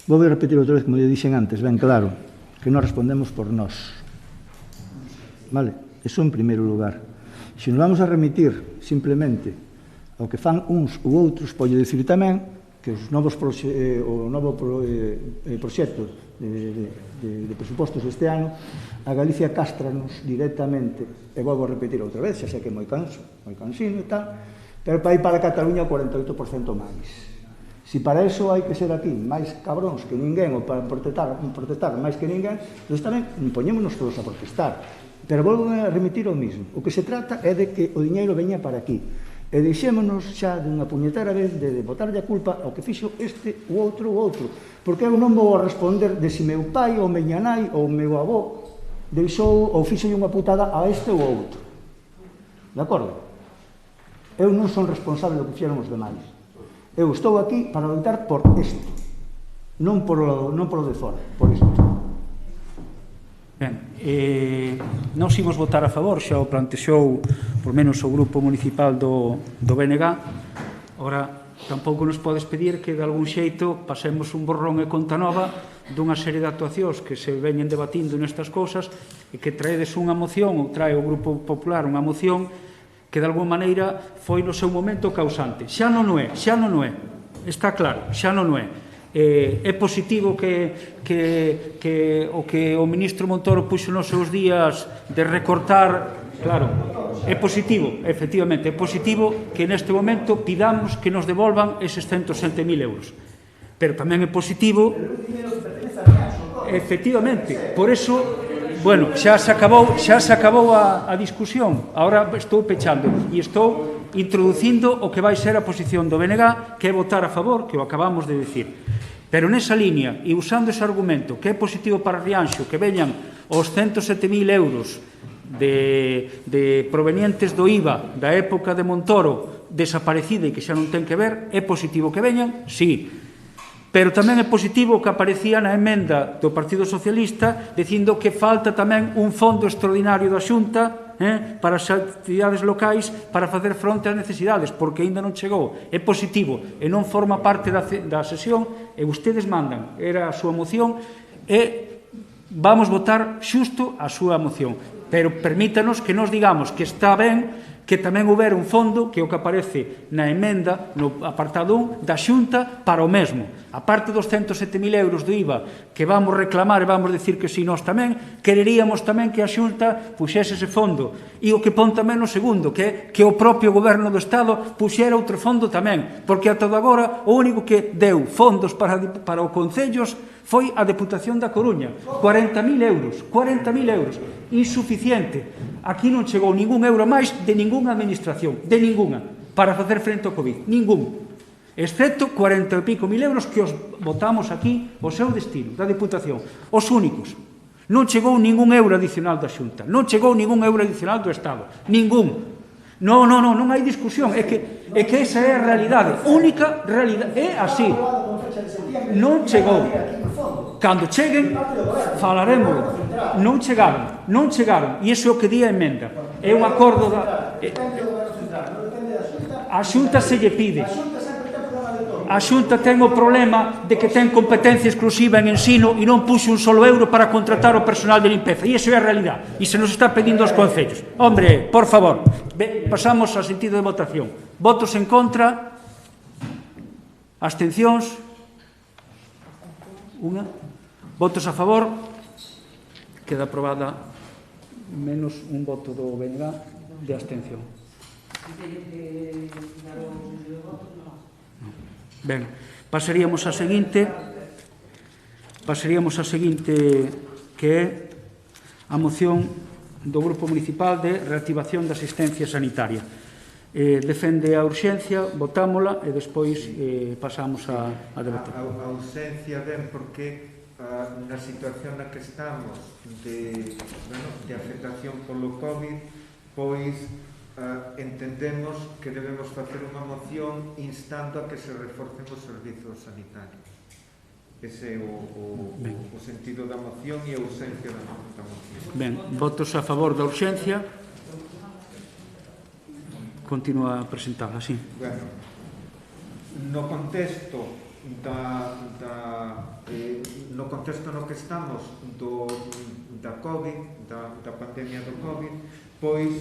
vou repetir outra vez, como eu dixen antes, ben claro, que non respondemos por nós. Vale? Eso en primeiro lugar. Se nos vamos a remitir simplemente ao que fan uns ou outros, pode dicir tamén que os novos o novo proxecto de presupostos deste ano, a Galicia cástranos directamente, e vou a repetir outra vez, xa sei que é moi cansino e tal, pero para ir para Cataluña 48% máis. Si para eso hai que ser aquí máis cabróns que ninguén, ou para protestar máis que ninguén, entón tamén poñémonos todos a protestar. Pero volvo a remitir ao mismo. O que se trata é de que o diñeiro veña para aquí. E deixémonos xa dunha puñetera vez de botarlle a culpa ao que fixo este ou outro. Porque eu non vou a responder de si meu pai ou miña nai ou meu avó deixou ou fixo unha putada a este ou outro. De acordo? Eu non son responsable do que fixeron os demais. Eu estou aquí para loitar por isto, non por o de fora, por isto.
Ben, nós imos votar a favor, xa o plantexou por menos o grupo municipal do BNG. Ora, tampouco nos podes pedir que de algún xeito pasemos un borrón e conta nova dunha serie de actuacións que se veñen debatindo nestas cousas e que traedes unha moción, ou trae o Grupo Popular unha moción que de alguma maneira foi no seu momento causante. Xa non o é, está claro, xa non o é. É positivo que o que o ministro Montoro puxo nos seus días de recortar, claro, é positivo, efectivamente, é positivo que neste momento pidamos que nos devolvan eses 107.000 euros. Pero tamén é positivo, efectivamente, por eso, bueno, xa se acabou a discusión, agora estou pechando e estou introducindo o que vai ser a posición do BNG, que é votar a favor, que o acabamos de decir. Pero nesa línea, e usando ese argumento, que é positivo para Rianxo, que veñan os 107.000 euros de provenientes do IVA da época de Montoro desaparecida e que xa non ten que ver, é positivo que veñan, sí. Pero tamén é positivo que aparecía na emenda do Partido Socialista dicindo que falta tamén un fondo extraordinario da Xunta para as actividades locais para facer fronte ás necesidades, porque aínda non chegou. É positivo e non forma parte da sesión e ustedes mandan, era a súa moción e vamos votar xusto a súa moción. Pero permítanos que nos digamos que está ben que tamén houbera un fondo que o que aparece na emenda, no apartado 1, da Xunta para o mesmo. A parte dos 107.000 euros do IVA que vamos reclamar e vamos decir que si nós tamén, quereríamos tamén que a Xunta puxese ese fondo. E o que pon tamén no segundo, que o propio Goberno do Estado puxera outro fondo tamén, porque ata agora o único que deu fondos para os concellos foi a Deputación da Coruña, 40.000 euros, insuficiente. Aquí non chegou ningún euro máis de ningunha administración, de ningunha, para facer frente ao COVID, ningún. Excepto 40 e pico mil euros que os votamos aquí o seu destino, da Deputación, os únicos. Non chegou ningún euro adicional da Xunta, non chegou ningún euro adicional do Estado, ningún. Non hai discusión, é que esa é a realidade, única realidade, é así. Non chegou. Cando cheguen, falaremos. Non chegaron, e iso é o que di a emenda. É un acordo da... A Xunta se lle pide. A Xunta ten o problema de que ten competencia exclusiva en ensino e non puxo un solo euro para contratar o personal de limpeza. E iso é a realidade. E se nos está pedindo aos concellos. Hombre, por favor, pasamos ao sentido de votación. Votos en contra, abstencións, unha, votos a favor, queda aprobada menos un voto do BNG de abstención. Ben, pasaríamos a seguinte que é a moción do Grupo Municipal de reactivación da asistencia sanitaria. Defende a urxencia, votámola e despois pasamos a debater.
A urxencia ben porque na situación na que estamos de afectación polo COVID, pois entendemos que debemos facer unha moción instando a que se reforcen os servizos sanitarios. Ese é o sentido da moción e a urxencia da moción.
Ben, votos a favor da urxencia, continúa a presentala, sí.
Bueno, no contexto no que estamos da COVID, da pandemia do COVID, pois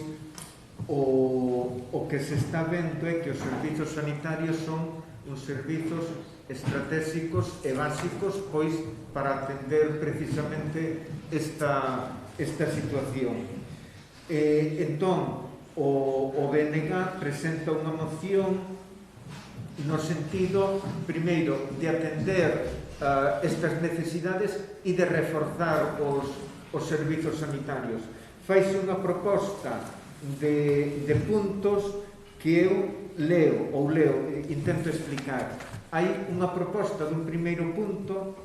o que se está vendo é que os servizos sanitarios son uns servizos estratégicos e básicos pois para atender precisamente esta situación. Entón, o BNG presenta unha moción no sentido, primeiro, de atender estas necesidades e de reforzar os servizos sanitarios. Faise unha proposta de puntos que eu intento explicar. Hai unha proposta dun primeiro punto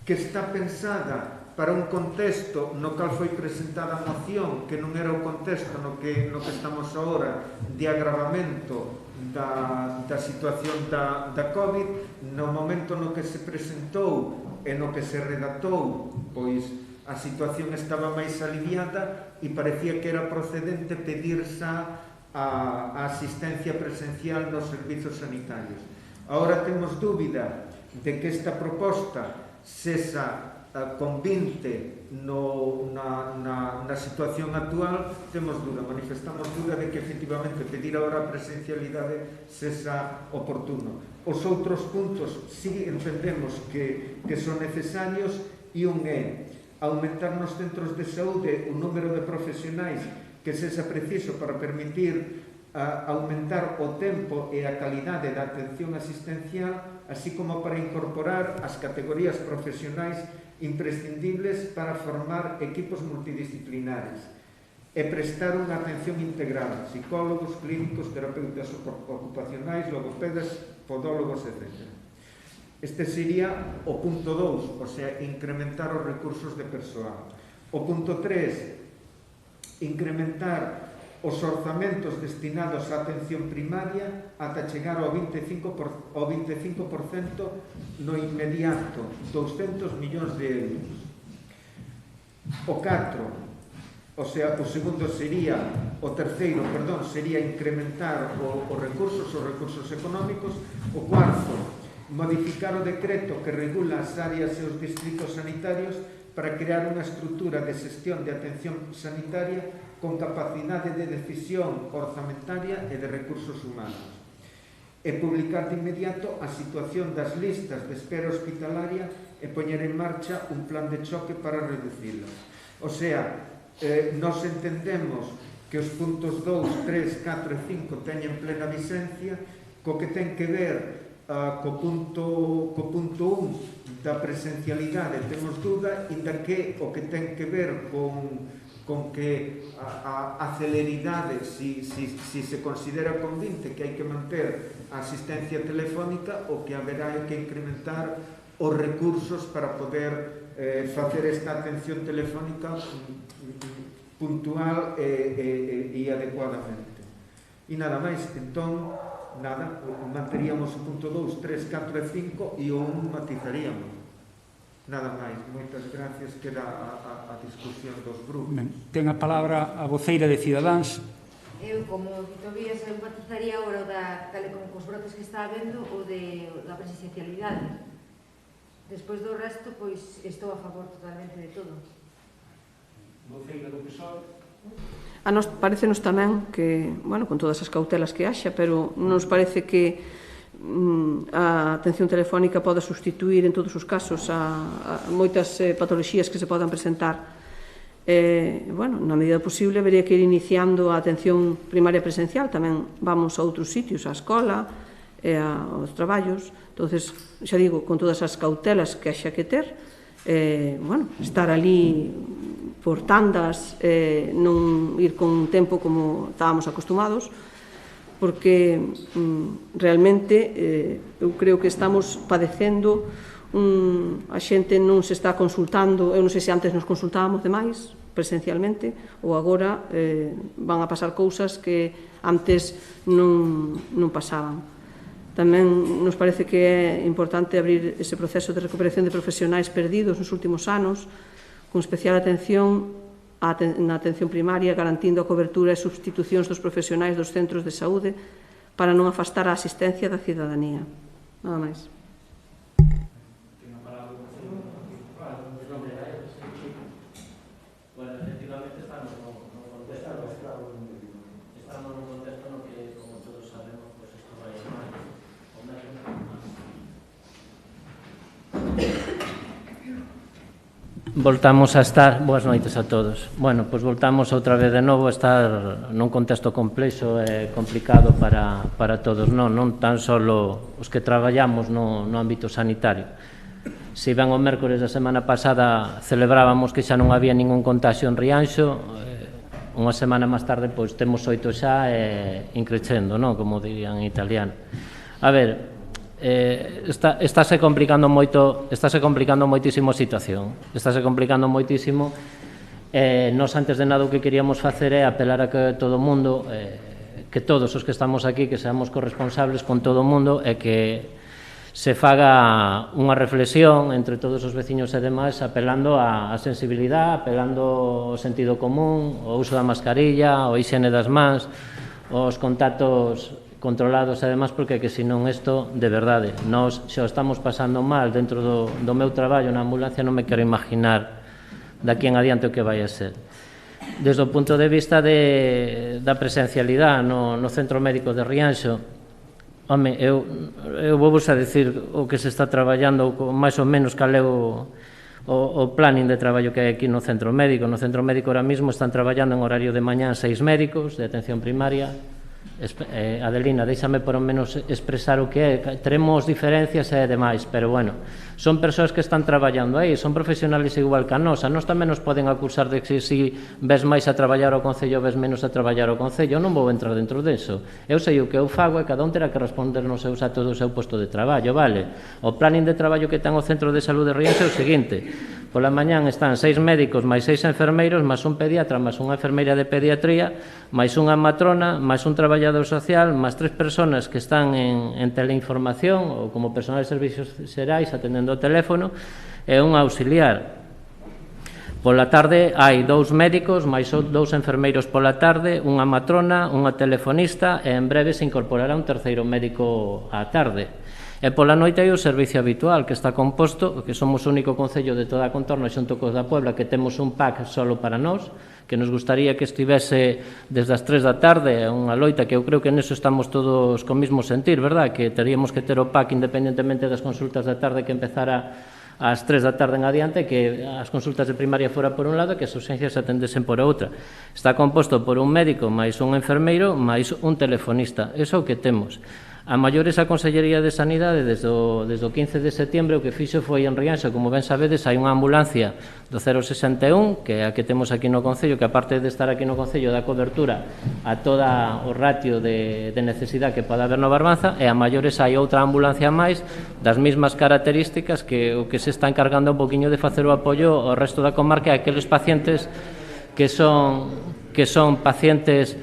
que está pensada para un contexto no cal foi presentada a moción, que non era o contexto no que estamos agora, de agravamento da situación da COVID. No momento no que se presentou e no que se redactou, pois a situación estaba máis aliviada e parecía que era procedente pedirse a asistencia presencial nos servizos sanitarios. Agora temos dúbida de que esta proposta sexa convinte na situación actual. Temos dúda, manifestamos dúda de que efectivamente pedir agora a presencialidade sexa oportuno. Os outros puntos si entendemos que son necesarios, e un é aumentar nos centros de saúde o número de profesionais que sexa preciso para permitir aumentar o tempo e a calidade da atención asistencial, así como para incorporar as categorías profesionais imprescindibles para formar equipos multidisciplinares e prestar unha atención integral, psicólogos, clínicos, terapeutas ocupacionais, logopedas, podólogos, etc. Este sería o punto 2, o sea, incrementar os recursos de persoal. O punto 3, incrementar os orzamentos destinados á atención primaria ata chegar ao 25% no inmediato, 200 millóns de euros. O 4, o sea, o segundo sería, o terceiro, perdón, sería incrementar os recursos económicos. O cuarto, modificar o decreto que regula as áreas e os distritos sanitarios para crear unha estrutura de xestión de atención sanitaria con capacidade de decisión orzamentaria e de recursos humanos. E publicar de inmediato a situación das listas de espera hospitalaria e poñer en marcha un plan de choque para reducilas. O sea, nos entendemos que os puntos 2, 3, 4 e 5 teñen plena vigencia, co que ten que ver co punto 1 da presencialidade temos dúda, inda que o que ten que ver con que a celeridade, si se considera convinte que hai que manter a asistencia telefónica, o que haberá é que incrementar os recursos para poder facer esta atención telefónica puntual e adecuadamente. E nada máis, entón, nada, manteríamos o punto 2, 3, 4 e 5 e o 1 matizaríamos. Nada máis, moitas gracias, queda a discusión dos grupos.
Ten a palabra a voceira de Cidadáns.
Eu, como Tobías, eu matizaría agora como cos brotes que está habendo o da presencialidade. Despois do resto, pois, estou a favor totalmente de todo.
Voceira do PSOE.
A nos parecenos tamén que, bueno, con todas as cautelas que haxa, pero nos parece que a atención telefónica pode sustituir en todos os casos a moitas patoloxías que se podan presentar. Bueno, na medida posible habería que ir iniciando a atención primaria presencial, tamén vamos a outros sitios, á escola e aos traballos. Entonces, xa digo, con todas as cautelas que haxa que ter, bueno, estar ali por tandas, non ir con tempo como estábamos acostumados, porque realmente eu creo que estamos padecendo, a xente non se está consultando, eu non sei se antes nos consultábamos demais presencialmente, ou agora van a pasar cousas que antes non pasaban. Tamén nos parece que é importante abrir ese proceso de recuperación de profesionais perdidos nos últimos anos, con especial atención na atención primaria, garantindo a cobertura e substitucións dos profesionais dos centros de saúde para non afastar a asistencia da cidadanía. Nada máis.
Voltamos a estar, boas noites a todos. Bueno, pois voltamos outra vez de novo a estar nun contexto complexo e complicado para todos, non tan só os que traballamos no ámbito sanitario. Se ben o mércores da semana pasada celebrábamos que xa non había ningún contagio en Rianxo, unha semana máis tarde pois temos 8 xa e increcendo, non, como dirían en italiano. A ver, estáse complicando moitísimo a situación. Estáse complicando moitísimo. Nós, antes de nada, o que queríamos facer é apelar a que todo o mundo, que todos os que estamos aquí, que seamos corresponsables con todo o mundo e que se faga unha reflexión entre todos os veciños e demais, apelando á sensibilidade, apelando ao sentido común, ao uso da mascarilla, ao higiene das mans, aos contactos controlados e demais, porque que senón isto, de verdade, nós xa estamos pasando mal dentro do meu traballo na ambulancia, non me quero imaginar daqui en adiante o que vai a ser. Desde o punto de vista da presencialidade no Centro Médico de Rianxo, home, eu vou vos a dicir o que se está traballando, máis ou menos cal é o planning de traballo que hai aquí no Centro Médico. No Centro Médico ahora mismo están traballando en horario de mañá 6 médicos de atención primaria. Adelina, déixame por o menos expresar o que é. Teremos diferencias e demais, pero bueno, son persoas que están traballando aí, son profesionales igual que a nós tamén nos poden acusar de que si ves máis a traballar ao Concello, ves menos a traballar ao Concello. Eu non vou entrar dentro deso. Eu sei o que eu fago e cada un terá que responder nos seus actos do seu posto de traballo, vale? O planning de traballo que ten o Centro de Saúde de Rianxo é o seguinte: pola mañán están 6 médicos, máis 6 enfermeiros, máis un pediatra, máis unha enfermeira de pediatría, máis unha matrona, máis un traballador social, máis 3 persoas que están en teleinformación ou como personal de servicios xerais atendendo o teléfono e un auxiliar. Pola tarde hai 2 médicos, máis 2 enfermeiros pola tarde, unha matrona, unha telefonista e en breve se incorporará un terceiro médico á tarde. E pola noite hai o servicio habitual, que está composto, que somos o único concello de toda a contorna xunto cos da Puebla que temos un PAC solo para nós, que nos gustaría que estivese desde as 3 da tarde, unha loita que eu creo que neso estamos todos co mesmo sentir, verdad? Que teríamos que ter o PAC independentemente das consultas da tarde que empezara ás 3 da tarde en adiante, que as consultas de primaria fora por un lado e que as urgencias atendesen por outra. Está composto por un médico máis un enfermeiro máis un telefonista. Eso é o que temos. A maiores a Consellería de Sanidade desde o 15 de setembro o que fixo foi en Rianxo, como ben sabedes, hai unha ambulancia do 061 que é a que temos aquí no Concello, que aparte de estar aquí no Concello dá cobertura a toda o ratio de necesidade que pode haber no Barbanza, e a maiores hai outra ambulancia máis das mesmas características que o que se está encargando un poquinho de facer o apoio ao resto da comarca e aqueles pacientes que son pacientes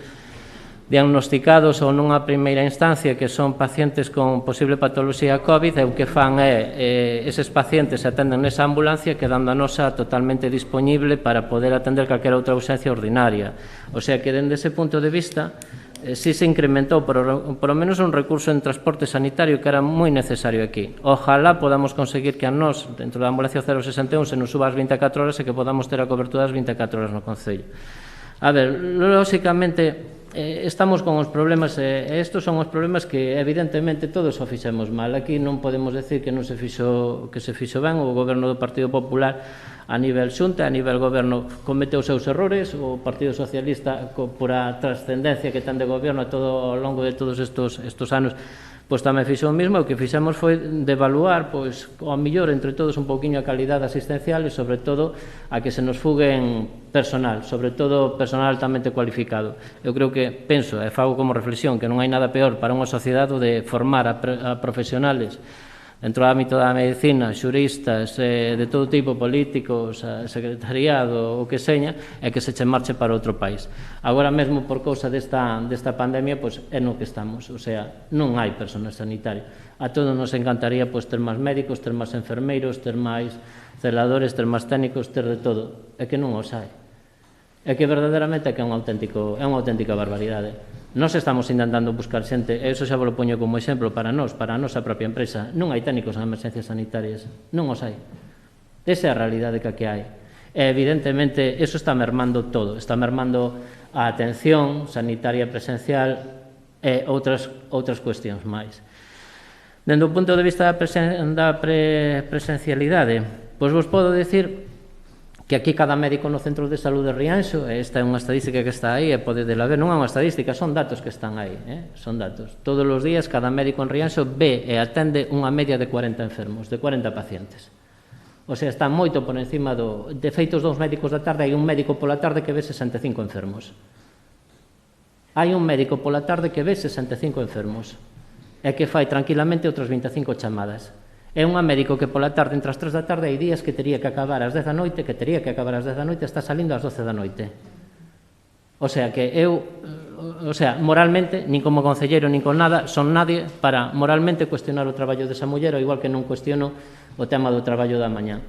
diagnosticados ou nunha primeira instancia que son pacientes con posible patoloxía COVID, e o que fan é eses pacientes se atenden nesa ambulancia quedando a nosa totalmente disponible para poder atender calquera outra ausencia ordinaria. O sea que dende ese punto de vista si se incrementou por lo menos un recurso en transporte sanitario que era moi necesario aquí. Ojalá podamos conseguir que a nós, dentro da ambulancia 061, se nos suba as 24 horas e que podamos ter a cobertura das 24 horas no Concello. A ver, lóxicamente estamos con os problemas, e estes son os problemas que evidentemente todos o fixemos mal. Aquí non podemos decir que non se fixo ben. O goberno do Partido Popular a nivel xunta, a nivel goberno cometeu os seus errores. O Partido Socialista, por a trascendencia que ten de goberno ao longo de todos estos anos, pois tamén fixo o mesmo. O que fixemos foi devaluar, pois, ao mellor entre todos un pouquiño a calidade asistencial e, sobre todo, a que se nos fuguen personal, sobre todo personal altamente cualificado. Eu creo que, penso, e fago como reflexión, que non hai nada peor para unha sociedade de formar a profesionales dentro do ámbito da medicina, xuristas, de todo tipo, políticos, secretariado, o que seña, é que se che marche para outro país. Agora mesmo, por causa desta pandemia, pois é no que estamos, o sea, non hai personal sanitario. A todos nos encantaría pois ter máis médicos, ter máis enfermeiros, ter máis celadores, ter máis técnicos, ter de todo, é que non os hai. É que verdadeiramente é que é unha auténtica barbaridade. Nós estamos intentando buscar xente, e iso xa vos lo poño como exemplo para a nosa propia empresa. Non hai técnicos en emergencias sanitarias, non os hai. Esa é a realidade que hai. E evidentemente, eso está mermando todo, está mermando a atención sanitaria presencial e outras cuestións máis. Dende o punto de vista da presencialidade, pois vos podo dicir que aquí cada médico no centro de saúde de Rianxo, esta é unha estadística que está aí, e podedela ver, non é unha estadística, son datos que están aí, son datos. Todos os días cada médico en Rianxo ve e atende unha media de 40 enfermos, de 40 pacientes. O sea, está moito por encima de feitos dos médicos da tarde, hai un médico pola tarde que ve 65 enfermos. Hai un médico pola tarde que ve 65 enfermos e que fai tranquilamente outras 25 chamadas. É un médico que pola tarde, entre as 3 da tarde, hai días que tería que acabar ás 10 da noite, está salindo ás 12 da noite. O sea, que moralmente, nin como concelleiro, nin con nada, son nadie para moralmente cuestionar o traballo desa muller, ao igual que non cuestiono o tema do traballo da mañá.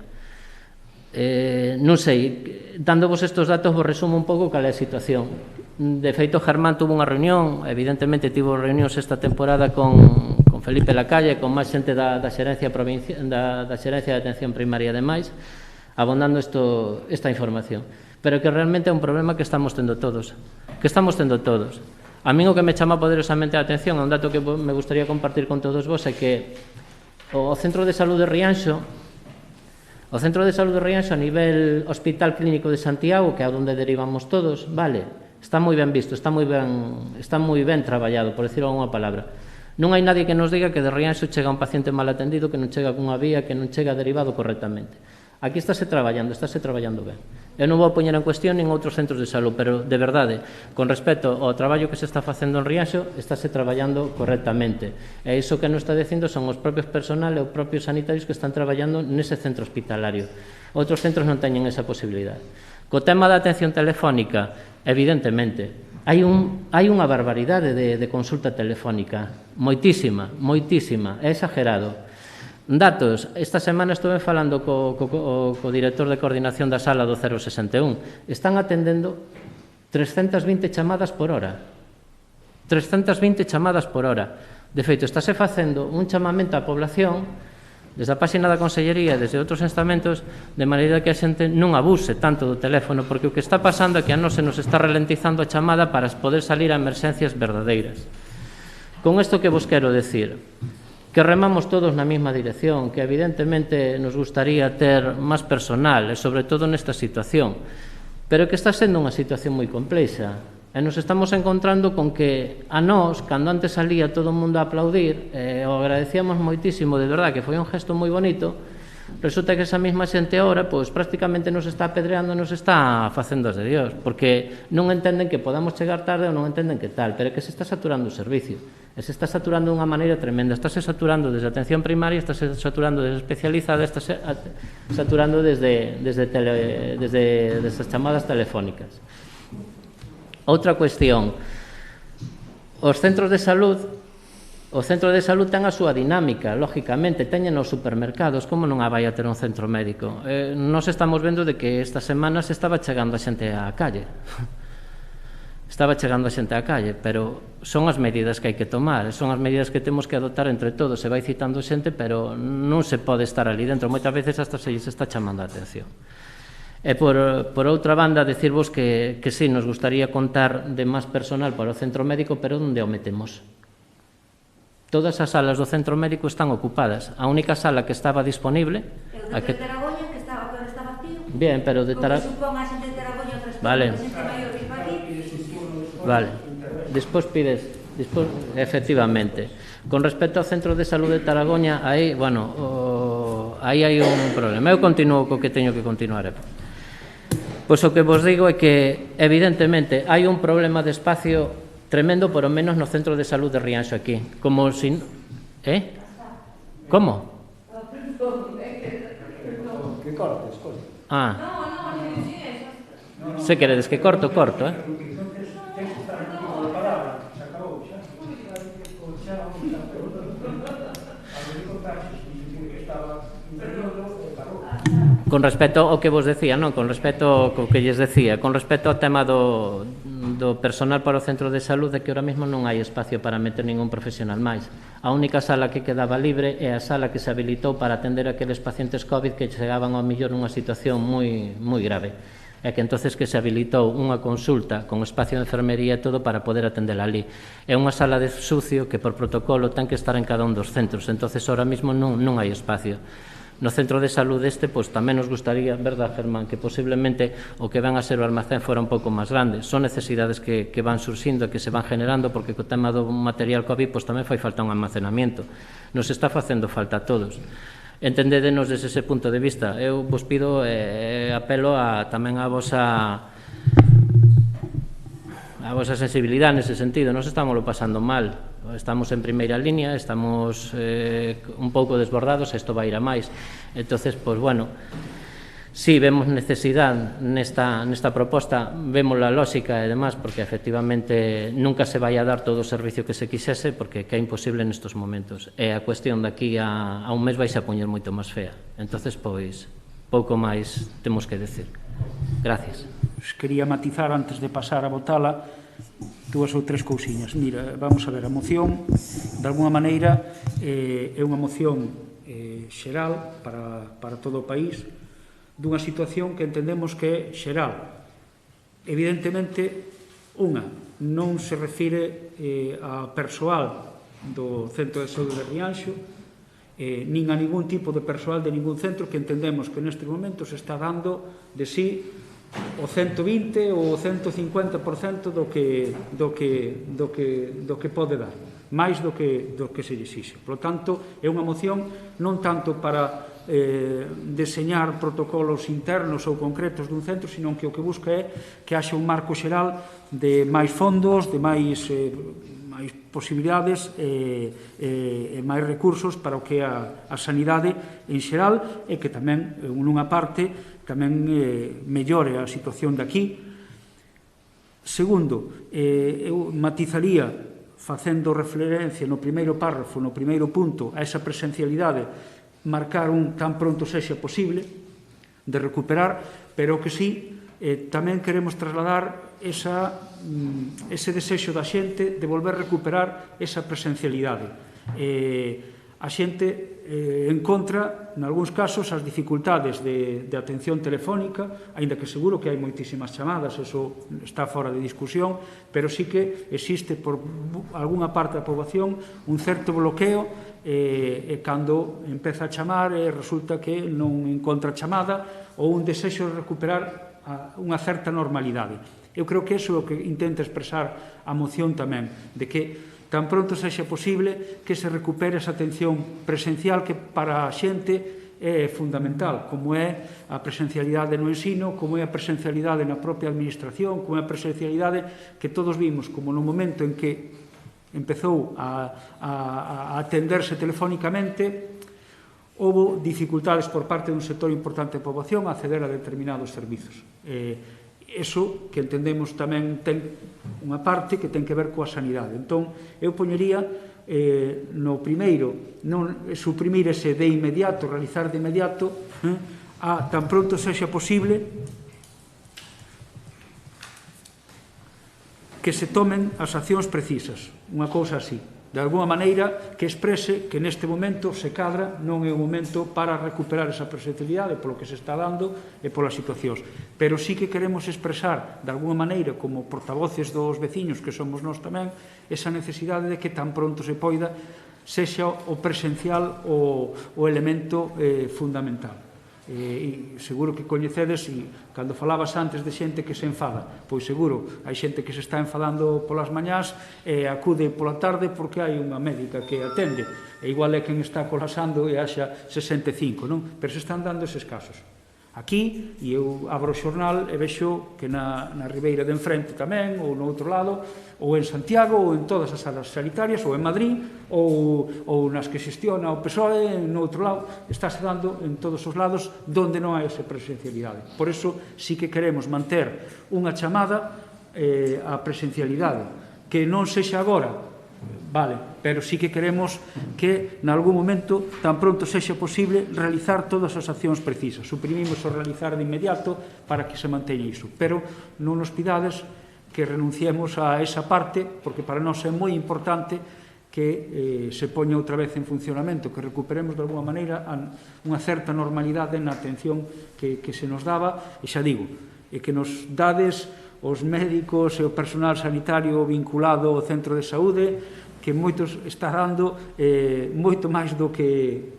Non sei, dándovos estes datos, vos resumo un pouco cal é a situación. De feito, Germán tuvo unha reunión, evidentemente tivo reunións esta temporada con Felipe Lacalle, con máis xente da xerencia de atención primaria e demais, abondando esta información. Pero que realmente é un problema que estamos tendo todos. A min o que me chama poderosamente a atención, é un dato que me gustaría compartir con todos vos, é que o Centro de Saúde de Rianxo, a nivel Hospital Clínico de Santiago, que é onde derivamos todos, vale, está moi ben visto, está moi ben traballado, por decirlo alguna palabra. Non hai nadie que nos diga que de Rianxo chega un paciente mal atendido, que non chega cunha vía, que non chega derivado correctamente. Aquí estáse traballando ben. Eu non vou poñer en cuestión nin outros centros de salud, pero, de verdade, con respecto ao traballo que se está facendo en Rianxo, estáse traballando correctamente. E iso que nos está dicindo son os propios personal e os propios sanitarios que están traballando nese centro hospitalario. Outros centros non teñen esa posibilidade. Co tema da atención telefónica, evidentemente, hai unha barbaridade de consulta telefónica, moitísima, é exagerado. Datos, esta semana estuve falando co director de coordinación da sala do 061, están atendendo 320 chamadas por hora. De feito, estáse facendo un chamamento á población desde a páxina da Consellería e desde outros estamentos, de maneira que a xente non abuse tanto do teléfono, porque o que está pasando é que a nos se nos está ralentizando a chamada para poder salir a emerxencias verdadeiras. Con isto que vos quero decir? Que remamos todos na mesma dirección, que evidentemente nos gustaría ter máis personal, e sobre todo nesta situación, pero que está sendo unha situación moi complexa. E nos estamos encontrando con que a nós, cando antes salía todo o mundo a aplaudir, o agradecíamos moitísimo, de verdad, que foi un gesto moi bonito, resulta que esa mesma xente ahora, pois, prácticamente nos está apedreando, nos está facendo as de Dios, porque non entenden que podamos chegar tarde ou non entenden que tal, pero é que se está saturando o servicio, e se está saturando de unha maneira tremenda, está se saturando desde a atención primaria, está se saturando desde especializada, está se saturando desde as chamadas telefónicas. Outra cuestión, os centros de salud, o centro de salud ten a súa dinámica, lógicamente, teñen os supermercados, como non a vai a ter un centro médico? Nos estamos vendo de que esta semana se estaba chegando a xente á calle, pero son as medidas que hai que tomar, son as medidas que temos que adoptar entre todos, se vai citando xente, pero non se pode estar ali dentro, moitas veces hasta se está chamando a atención. E por outra banda, decirvos que sí, nos gustaría contar de máis personal para o centro médico, pero onde o metemos? Todas as salas do centro médico están ocupadas. A única sala que estaba disponible...
E o de Taragoña, que está vacío?
Bien, pero de Taragoña...
Como supón a xente de Taragoña o transporte,
Vale.
a xente maior que está aquí?
Vale. Despois pides... Efectivamente. Con respecto ao centro de saúde de Taragoña, aí, bueno, aí hai un problema. Eu continuo co que teño que continuar. Pois o que vos digo é que, evidentemente, hai un problema de espacio tremendo, por o menos no centro de salud de Rianxo aquí. Como si... Como?
Que cortes, cortes.
Se queredes que corto, Con respecto ao que vos decía, non, con respecto ao que lles decía, con respecto ao tema do personal para o centro de saúde, que ahora mesmo non hai espacio para meter ningún profesional máis. A única sala que quedaba libre é a sala que se habilitou para atender aqueles pacientes COVID que chegaban ao millor nunha situación moi grave. E que entonces que se habilitou unha consulta con espacio de enfermería e todo para poder atendela ali. É unha sala de sucio que por protocolo ten que estar en cada un dos centros, entonces ahora mesmo non hai espacio. No centro de saúde pois tamén nos gustaría, verdad, Germán, que posiblemente o que van a ser o almacén fora un pouco máis grande. Son necesidades que van surxindo e que se van generando, porque co tema do material COVID pois tamén fai falta un almacenamiento. Nos está facendo falta a todos. Entendédenos desde ese punto de vista. Eu vos pido apelo tamén a vosa sensibilidade nese sentido. Nos estamos pasando mal. Estamos en primeira línea, estamos un pouco desbordados, isto vai ir a máis. Entonces, pois, bueno, si vemos necesidade nesta proposta, vemos a lógica e demás, porque efectivamente nunca se vai a dar todo o servicio que se quixese, porque é imposible nestes momentos. E a cuestión daqui a un mes vai a poñer moito máis fea. Entonces, pois, pouco máis temos que decir. Gracias.
Quería matizar antes de pasar a votala dúas ou tres cousiñas. Mira, vamos a ver, a moción, de alguna maneira, é unha moción xeral para todo o país, dunha situación que entendemos que é xeral. Evidentemente, non se refire a persoal do Centro de Saúde de Rianxo, nin a ningún tipo de persoal de ningún centro, que entendemos que neste momento se está dando de sí o 120 ou o 150% do que pode dar, máis do que se lle exixe. Por lo tanto, é unha moción non tanto para deseñar protocolos internos ou concretos dun centro, sino que o que busca é que haxa un marco xeral de máis fondos, de máis posibilidades e máis recursos para o que é a sanidade en xeral, e que tamén, nunha parte, tamén mellore a situación daqui. Segundo, eu matizaría, facendo referencia no primeiro párrafo, no primeiro punto, a esa presencialidade, marcar un tan pronto sexa posible de recuperar, pero que sí, tamén queremos trasladar ese desexo da xente de volver a recuperar esa presencialidade. A xente encontra, nalgúns casos, as dificultades de atención telefónica, aínda que seguro que hai moitísimas chamadas, eso está fora de discusión, pero sí que existe por algunha parte da poboación un certo bloqueo e cando empeza a chamar resulta que non encontra chamada ou un desexo de recuperar unha certa normalidade. Eu creo que iso é o que intenta expresar a moción tamén, de que tan pronto sexa posible que se recupere esa atención presencial que para a xente é fundamental, como é a presencialidade no ensino, como é a presencialidade na propia administración, como é a presencialidade que todos vimos, como no momento en que empezou a atenderse telefónicamente, houve dificultades por parte dun sector importante da poboación a acceder a determinados servizos. Eso que entendemos tamén ten unha parte que ten que ver coa sanidade. Entón, eu poñería no primeiro, non suprimir ese de inmediato, realizar de inmediato, a tan pronto sexa posible que se tomen as accións precisas, unha cousa así. De alguma maneira que exprese que neste momento se cadra non é o momento para recuperar esa presencialidade polo que se está dando e polas situacións. Pero sí que queremos expresar de alguma maneira, como portavoces dos veciños que somos nós tamén, esa necesidade de que tan pronto se poida sexa o presencial o elemento fundamental. E seguro que coñecedes, e cando falabas antes de xente que se enfada, pois seguro hai xente que se está enfadando polas mañás e acude pola tarde porque hai unha médica que atende, e igual é quen está colapsando e haxa 65, non? Pero se están dando eses casos. Aquí, e eu abro o xornal e vexo que na Ribeira de enfrente tamén, ou no outro lado, ou en Santiago, ou en todas as salas sanitarias, ou en Madrid, ou nas que xestiona o PSOE, no outro lado, estáse dando en todos os lados donde non hai esa presencialidade. Por iso, sí que queremos manter unha chamada á presencialidade, que non sexa agora, vale, pero sí que queremos que, nalgún momento, tan pronto sexa posible, realizar todas as accións precisas. Suprimimos o realizar de inmediato para que se manteña iso, pero non nos pidades que renunciemos a esa parte, porque para nós é moi importante que se poña outra vez en funcionamento, que recuperemos de alguma maneira unha certa normalidade na atención que se nos daba, e xa digo, e que nos dades os médicos e o personal sanitario vinculado ao centro de saúde, que moitos está dando moito máis do que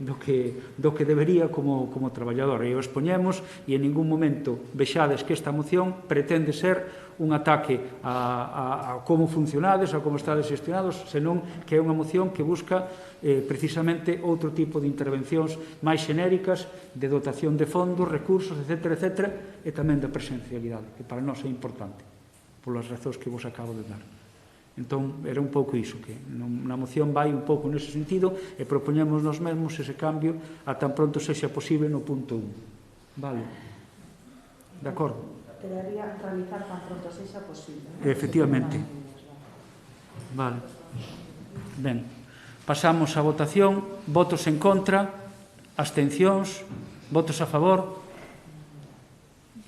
debería como traballador. E o expoñemos, e en ningún momento vexades que esta moción pretende ser un ataque a como funcionades, a como estades gestionados, senón que é unha moción que busca precisamente outro tipo de intervencións máis xenéricas, de dotación de fondos, recursos, etc., e tamén da presencialidade, que para nós é importante, polas razóns que vos acabo de dar. Entón, era un pouco iso, que na moción vai un pouco nese sentido, e propoñemos nos mesmos ese cambio a tan pronto sexa posible no punto 1. Vale? De acordo?
Quedaría realizar tan pronto sexa posible.
Efectivamente. Vale. Ben, pasamos a votación. Votos en contra, abstencións, votos a favor.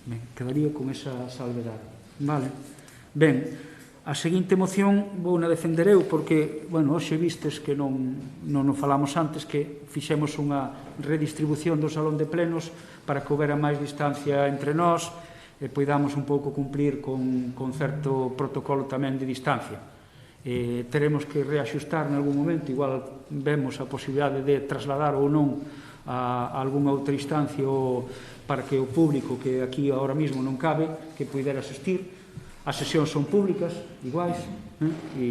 Ben, quedaría con esa salvedade. Vale. Ben, a seguinte moción vou na defender eu, porque, bueno, hoxe vistes que non falamos antes, que fixemos unha redistribución do salón de plenos para que houbera máis distancia entre nós, e poidamos un pouco cumplir con certo protocolo tamén de distancia. Teremos que reaxustar en algún momento, igual vemos a posibilidade de trasladar ou non a algunha outra instancia para que o público, que aquí ahora mesmo non cabe, que poidera asistir. As sesións son públicas, iguais,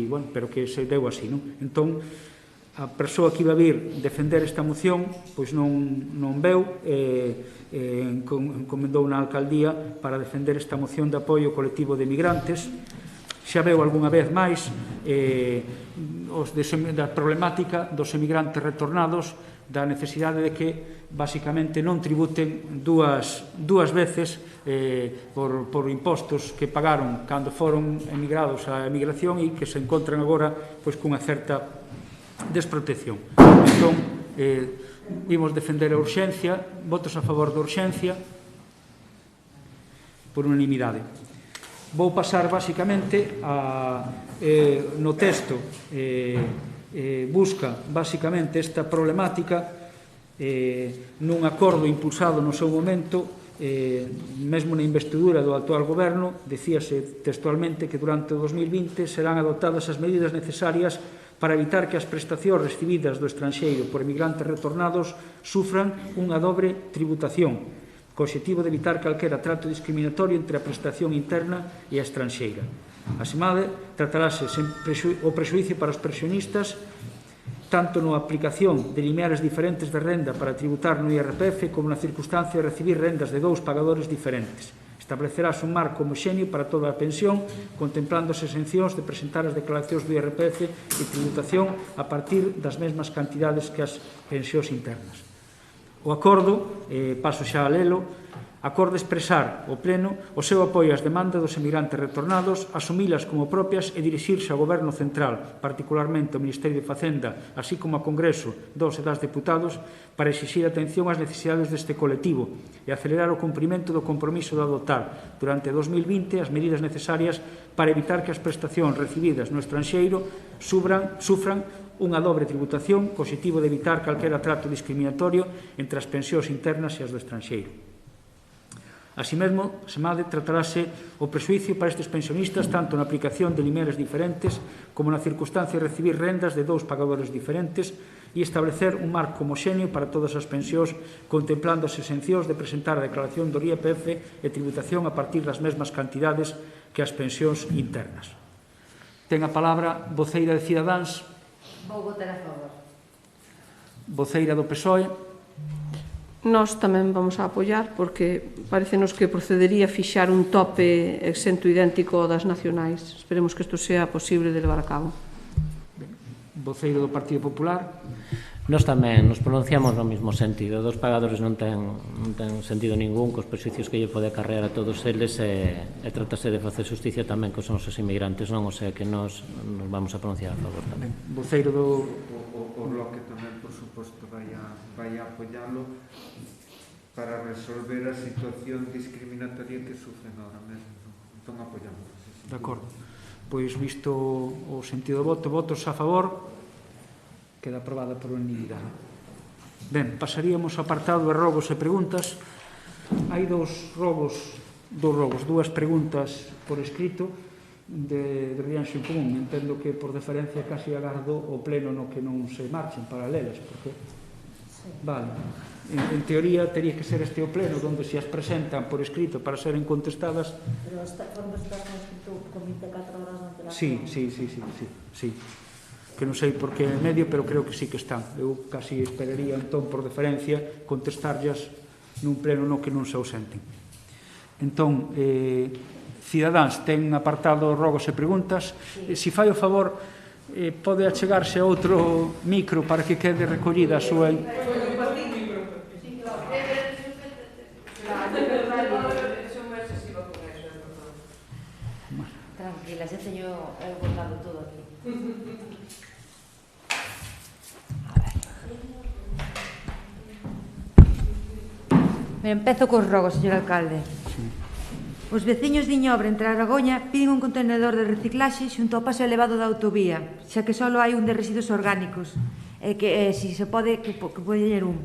bueno, pero que se deu así, non? Entón, a persoa que iba a vir defender esta moción pois non veu, encomendou na alcaldía para defender esta moción de apoio colectivo de migrantes. Xa veu algunha vez máis da problemática dos emigrantes retornados, da necesidade de que basicamente non tributen dúas veces por impostos que pagaron cando foron emigrados á emigración e que se encontran agora pois cunha certa desprotección. Entón, vimos defender a urxencia, votos a favor da urxencia por unanimidade. Vou pasar basicamente no texto, busca basicamente esta problemática nun acordo impulsado no seu momento, mesmo na investidura do actual goberno, dicíase textualmente que durante o 2020 serán adoptadas as medidas necesarias para evitar que as prestacións recibidas do estranxeiro por emigrantes retornados sufran unha dobre tributación, co obxectivo de evitar calquera trato discriminatorio entre a prestación interna e a estranxeira. Asemade, tratarase o prexuízo para os pensionistas tanto na aplicación de limiares diferentes de renda para tributar no IRPF como na circunstancia de recibir rendas de dous pagadores diferentes. Establecerás un marco homoxéneo para toda a pensión, contemplando as exencións de presentar as declaracións do IRPF e tributación a partir das mesmas cantidades que as pensións internas. O acordo, paso xa a lelo, acorda expresar o Pleno o seu apoio ás demandas dos emigrantes retornados, asumilas como propias e dirixirse ao Goberno Central, particularmente ao Ministerio de Facenda, así como ao Congreso dos e das Deputados, para exixir atención ás necesidades deste colectivo e acelerar o cumprimento do compromiso de adoptar durante 2020 as medidas necesarias para evitar que as prestacións recibidas no estranxeiro sufran unha dobre tributación co obxectivo de evitar calquera trato discriminatorio entre as pensións internas e as do estranxeiro. Así mesmo, semade, tratarase o prexuízo para estes pensionistas tanto na aplicación de limiares diferentes como na circunstancia de recibir rendas de dous pagadores diferentes e establecer un marco homoxéneo para todas as pensións contemplando as exencións de presentar a declaración do IRPF e tributación a partir das mesmas cantidades que as pensións internas. Ten a palabra voceira de Cidadáns.
Vou votar a favor.
Voceira do PSOE.
Nós tamén vamos a apoiar porque parecenos que procedería a fixar un tope exento idéntico ao das nacionais. Esperemos que isto sea posible de levar a cabo.
Voceiro do Partido Popular.
Nós tamén nos pronunciamos no mesmo sentido. Dos pagadores non ten sentido ningún, cos prexuicios que lle pode acarrear a todos eles, e trátase de facer justicia tamén cos nosos inmigrantes, non? O sea que nos vamos a pronunciar a favor tamén.
Voceiro do...
O Bloque tamén, por suposto, vai a apoialo para resolver a situación discriminatoria que sufren ahora mesmo. Entón apoiamos.
De acordo. Pois, visto o sentido do voto, votos a favor, queda aprobada por unanimidade. Ben, pasaríamos ao apartado de rogos e preguntas. Hai dúas preguntas por escrito de Rianxo en Común. Entendo que por deferencia casi agardo o pleno no que non se marchen paralelas, porque... Vale. En teoría, teria que ser este o pleno onde se as presentan por escrito para seren contestadas.
Pero cando está escrito con 24 horas de antelación.
Sí. Que non sei por que é medio, pero creo que sí que están. Eu casi esperaría, entón, por deferencia, contestarllas nun pleno no que non se ausenten. Entón, Cidadáns ten apartado rogos e preguntas. Se fai o favor, pode achegarse a outro micro para que quede recollida a súa...
Tranquila, xa teño botado todo aquí. Empezo cos rogos, señor alcalde. Os veciños de Iñobre, entre Aragoña, piden un contenedor de reciclaxe xunto ao paso elevado da autovía, xa que só hai un de residuos orgánicos, e que, se se pode, que poñer un.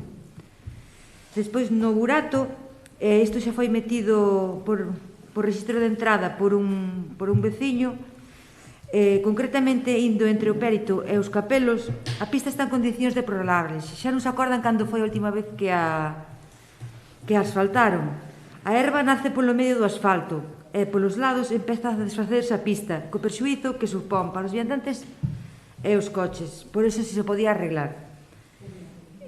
Despois, no Burato, isto xa foi metido por registro de entrada por un veciño, concretamente indo entre o Périto e os Capelos, a pista está en condicións deplorables. Xa non se acordan cando foi a última vez que asfaltaron. A herba nace polo medio do asfalto e polos lados empeza a desfacerse a pista, co perxuízo que supón para os viandantes e os coches. Por iso se podía arreglar.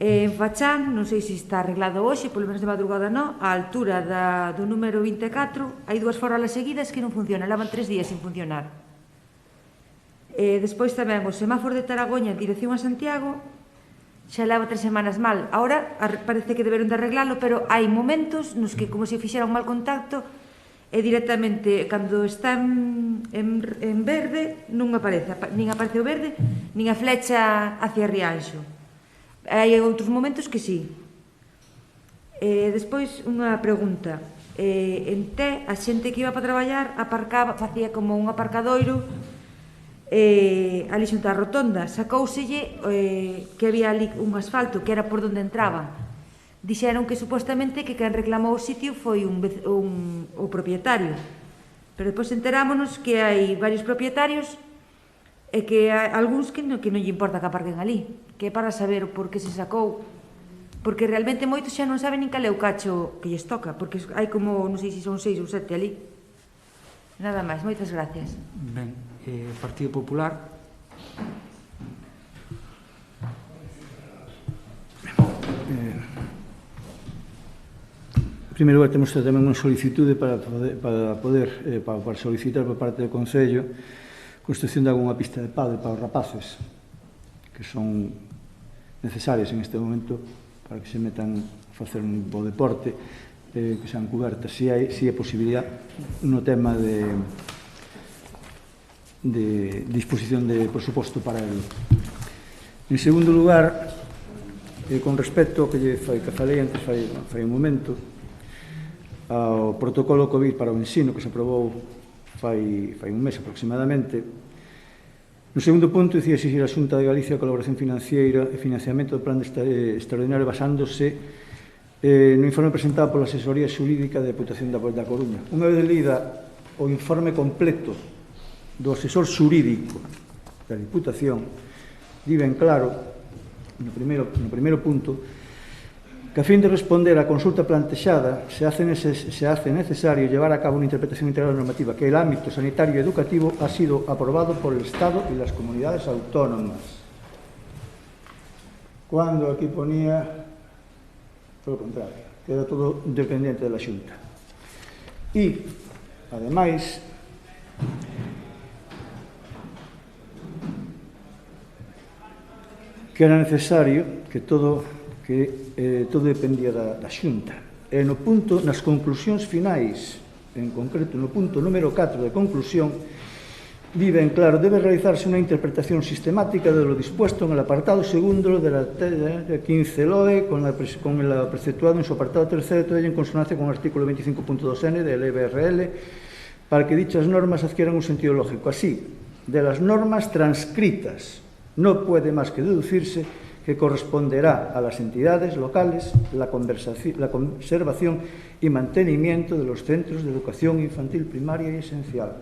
En Fachán, non sei se está arreglado hoxe, polo menos de madrugada non, a altura do número 24, hai dúas farolas seguidas que non funcionan, levan 3 días sin funcionar. Despois tamén o semáforo de Taragoña en dirección a Santiago xa leva 3 semanas mal. Ahora parece que deberon de arreglalo, pero hai momentos nos que, como se fixera un mal contacto, e directamente, cando está en verde, non aparece, nin aparece o verde, nin a flecha hacia Rianxo. Hai outros momentos que sí. Despois, unha pregunta. En Té, a xente que iba para traballar aparcaba, facía como un aparcadoiro ali xunto á rotonda. Sacouselle que había ali un asfalto que era por onde entraban. Dixeron que supuestamente que quen reclamou o sitio foi o propietario, pero depois enterámonos que hai varios propietarios e que hai algúns que non lle importa que aparquen ali, que é para saber por que se sacou, porque realmente moitos xa non saben nin cal é o cacho que lles toca, porque hai como, non sei se son 6 ou 7 ali. Nada máis, moitas gracias.
Ben, Partido Popular.
En primeiro lugar, temos tamén unha solicitude para solicitar por parte do Concello construcción de algunha pista de pádel para os rapaces que son necesarias en este momento para que se metan a facer un bo deporte, que sean cubertas, si é posibilidad no tema de disposición de presuposto para el. En segundo lugar, con respecto ao que falei antes fai un momento, ao protocolo COVID para o ensino que se aprobou fai un mes aproximadamente. No segundo punto, dicía exigir a Xunta de Galicia a colaboración financiera e financiamento do plan extraordinario basándose no informe presentado pola asesoría xurídica da Deputación da Coruña. Unha vez lida o informe completo do asesor xurídico da Diputación, di ben claro, no primeiro punto, que a fin de responder á consulta plantexada se hace necesario llevar a cabo unha interpretación integral normativa que el ámbito sanitario y educativo ha sido aprobado por el Estado y las comunidades autónomas. Cuando aquí ponía todo o contrario, que era todo dependiente de la Xunta. E, ademais, que era necesario que todo dependía da Xunta. E nas conclusións finais, en concreto no punto número 4 de conclusión, di ben claro, debe realizarse unha interpretación sistemática de lo dispuesto en el apartado segundo de la 15 LOE con el preceptuado en su apartado tercero, todo ello en consonancia con el artículo 25.2n del EBRL, para que dichas normas adquieran un sentido lógico. Así, de las normas transcritas, no puede más que deducirse que corresponderá a las entidades locales la conservación y mantenimiento de los centros de educación infantil primaria y esencial.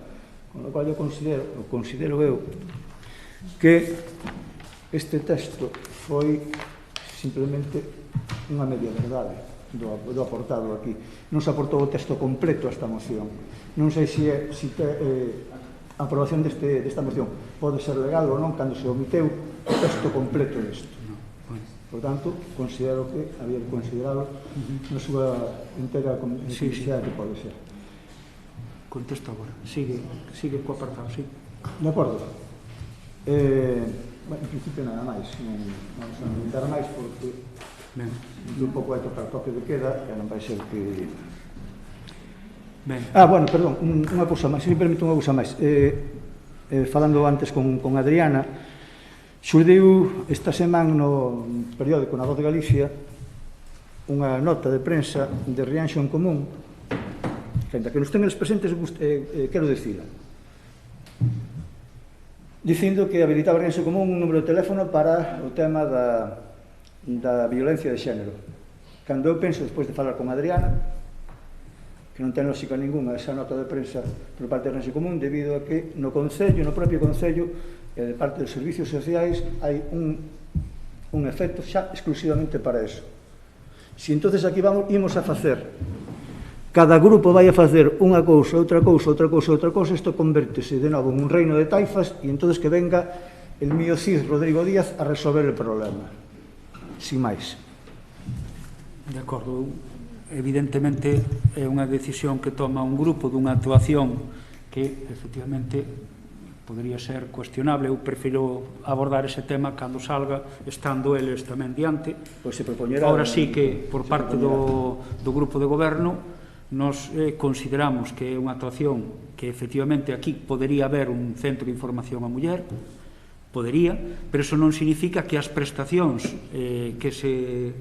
Con lo cual yo considero eu que este texto foi simplemente unha media verdade do aportado aquí. Non se aportou o texto completo a esta moción. Non sei se a aprobación desta moción pode ser legal ou non cando se omiteu o texto completo disto. Por tanto, considero que había que considerarlo na súa integra complexidade que pode ser.
Contesto agora. Sigue co apartado, sí.
De acordo. En principio nada máis. Non vamos a inventar máis porque un pouco vai tocar toque de queda e non vai ser que... Bueno, perdón, unha cousa máis, se me permite unha cousa máis. Falando antes con Adriana, xurdiu esta semana no periódico Na Voz de Galicia unha nota de prensa de Rianxo en Común. Frente a que nos ten eles presentes, quero dicila. Dicindo que habilitaba Rianxo Común un número de teléfono para o tema da violencia de xénero. Cando eu penso, despois de falar con Adriana, que non ten lógica ninguna esa nota de prensa por parte de Rianxo Común, debido a que no Concello, no propio Concello, de parte dos servicios sociais, hai un efecto xa exclusivamente para eso. Se entonces aquí imos a facer, cada grupo vai a facer unha cousa, outra cousa, outra cousa, outra cousa, isto convértese de novo en un reino de taifas e entonces que venga el mío Cid Rodrigo Díaz a resolver el problema. Sin máis.
De acordo. Evidentemente é unha decisión que toma un grupo dunha actuación que efectivamente podría ser cuestionable. Eu prefiro abordar ese tema cando salga, estando eles tamén diante. Ahora sí que por parte do grupo de goberno nos consideramos que é unha actuación que efectivamente aquí podería haber un centro de información á muller, podería, pero eso non significa que as prestacións que se